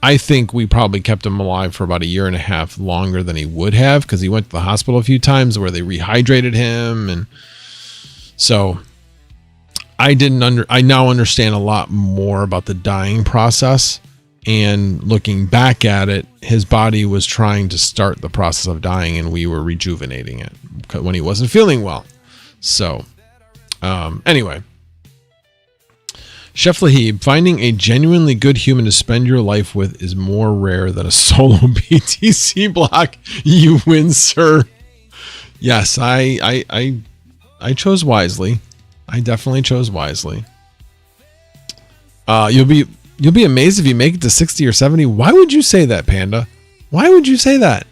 I think we probably kept him alive for about 1.5 years longer than he would have, because he went to the hospital a few times where they rehydrated him. And so I now understand a lot more about the dying process. And looking back at it, his body was trying to start the process of dying, and we were rejuvenating it when he wasn't feeling well. So, anyway. Chef Lahib, finding a genuinely good human to spend your life with is more rare than a solo BTC block. You win, sir. Yes, I chose wisely. I definitely chose wisely. You'll be amazed if you make it to 60 or 70. Why would you say that, Panda? Why would you say that?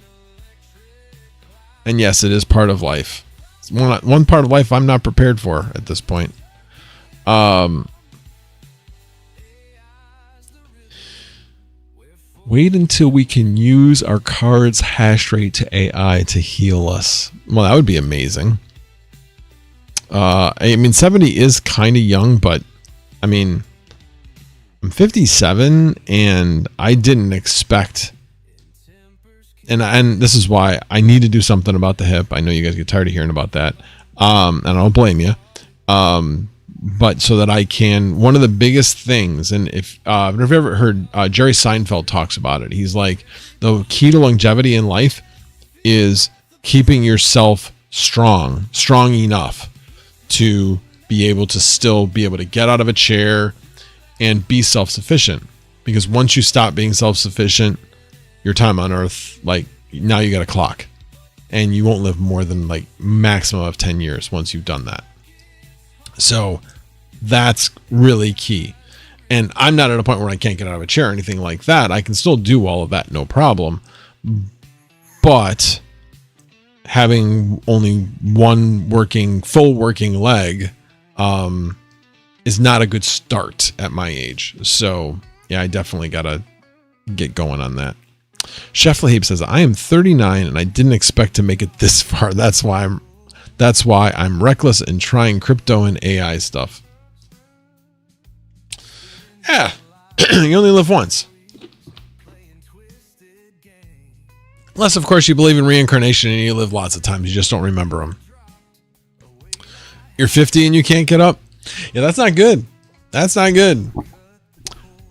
And yes, it is part of life. It's one part of life I'm not prepared for at this point. Wait until we can use our card's hash rate to AI to heal us. Well, that would be amazing. I mean, 70 is kind of young, but I mean, I'm 57 and I didn't expect, and this is why I need to do something about the hip. I know you guys get tired of hearing about that. And I don't blame you. But so that I can, one of the biggest things, and if I've never ever heard, Jerry Seinfeld talks about it. He's like, the key to longevity in life is keeping yourself strong enough to be able to still be able to get out of a chair and be self-sufficient. Because once you stop being self-sufficient, your time on earth, like, now you got a clock, and you won't live more than like maximum of 10 years once you've done that. So that's really key. And I'm not at a point where I can't get out of a chair or anything like that. I can still do all of that, no problem. But having only one full working leg is not a good start at my age. So yeah, I definitely got to get going on that. Chef Lahib says, I am 39 and I didn't expect to make it this far. That's why That's why I'm reckless in trying crypto and AI stuff. Yeah, you only live once. Unless, of course, you believe in reincarnation and you live lots of times. You just don't remember them. You're 50 and you can't get up? Yeah, that's not good. That's not good.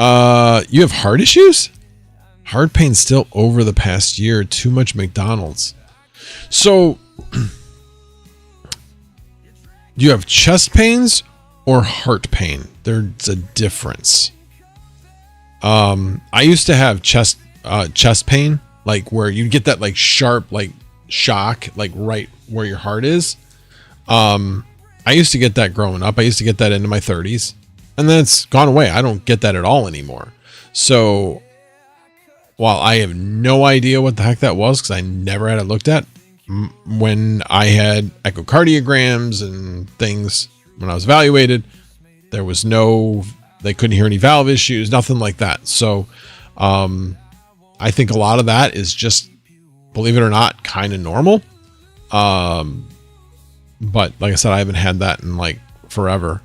You have heart issues? Heart pain still over the past year. Too much McDonald's. So, do you have chest pains or heart pain? There's a difference. I used to have chest pain, like where you get that like sharp like shock, like right where your heart is. I used to get that growing up. I used to get that into my 30s, and then it's gone away. I don't get that at all anymore. So while I have no idea what the heck that was, because I never had it looked at, when I had echocardiograms and things, when I was evaluated, there was they couldn't hear any valve issues, nothing like that. So I think a lot of that is just, believe it or not, kind of normal. But like I said, I haven't had that in like forever.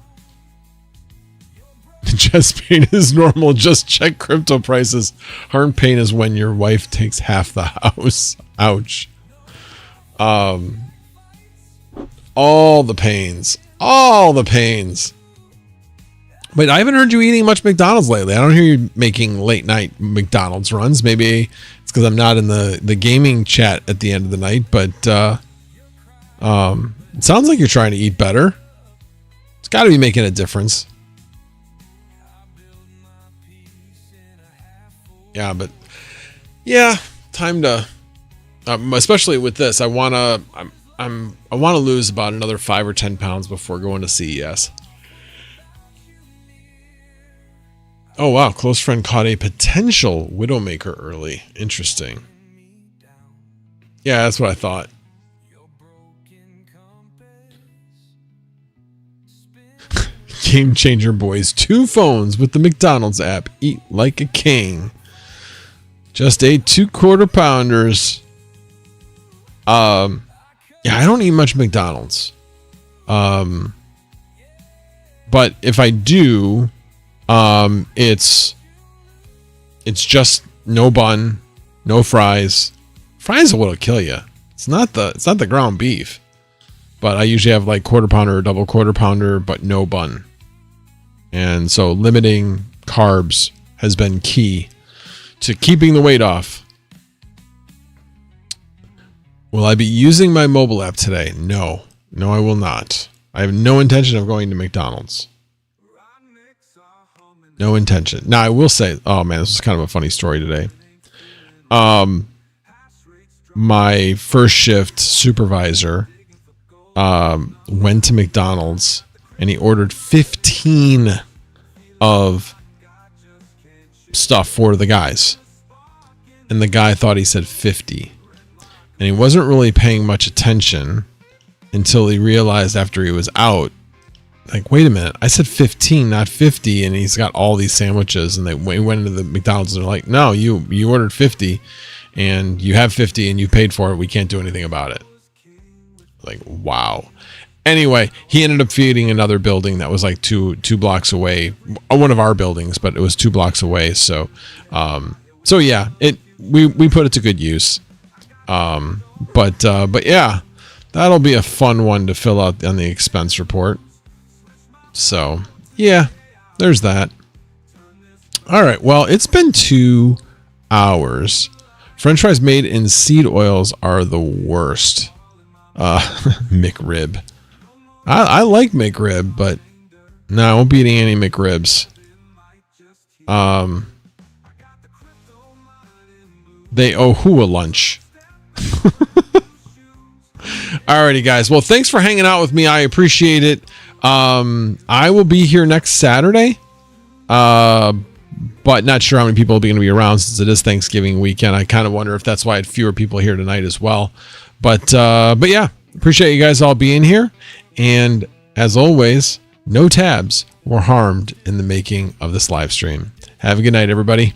Chest pain is normal. Just check crypto prices. Heart pain is when your wife takes half the house. Ouch. All the pains. But I haven't heard you eating much McDonald's lately. I don't hear you making late night McDonald's runs. Maybe it's because I'm not in the gaming chat at the end of the night. But it sounds like you're trying to eat better. It's got to be making a difference. Yeah, but yeah, time to, especially with this, I want to lose about another 5 or 10 pounds before going to CES. Oh wow, close friend caught a potential Widowmaker early. Interesting. Yeah, that's what I thought. Game changer, boys. 2 phones with the McDonald's app. Eat like a king. Just ate 2 quarter pounders. Yeah, I don't eat much McDonald's. But if I do, it's just no bun, no fries. Fries are what'll kill you. It's not the ground beef. But I usually have like quarter pounder or double quarter pounder, but no bun. And so limiting carbs has been key to keeping the weight off. Will I be using my mobile app today? No, I will not. I have no intention of going to McDonald's. No intention. Now I will say, oh man, this is kind of a funny story today. My first shift supervisor went to McDonald's and he ordered 15 of stuff for the guys. And the guy thought he said 50. And he wasn't really paying much attention until he realized after he was out, like, wait a minute, I said 15, not 50. And he's got all these sandwiches. And they went into the McDonald's and they're like, no, you ordered 50 and you have 50 and you paid for it. We can't do anything about it. Like, wow. Anyway, he ended up feeding another building that was like two blocks away, one of our buildings, but it was 2 blocks away. So yeah, we put it to good use. But yeah, that'll be a fun one to fill out on the expense report. So yeah, there's that. All right. Well, it's been 2 hours. French fries made in seed oils are the worst. McRib. I like McRib, but no, I won't be eating any McRibs. They owe who a lunch. Alrighty, guys. Well, thanks for hanging out with me. I appreciate it. I will be here next Saturday. But not sure how many people are going to be around since it is Thanksgiving weekend. I kind of wonder if that's why I had fewer people here tonight as well. But yeah, appreciate you guys all being here. And as always, no tabs were harmed in the making of this live stream. Have a good night, everybody.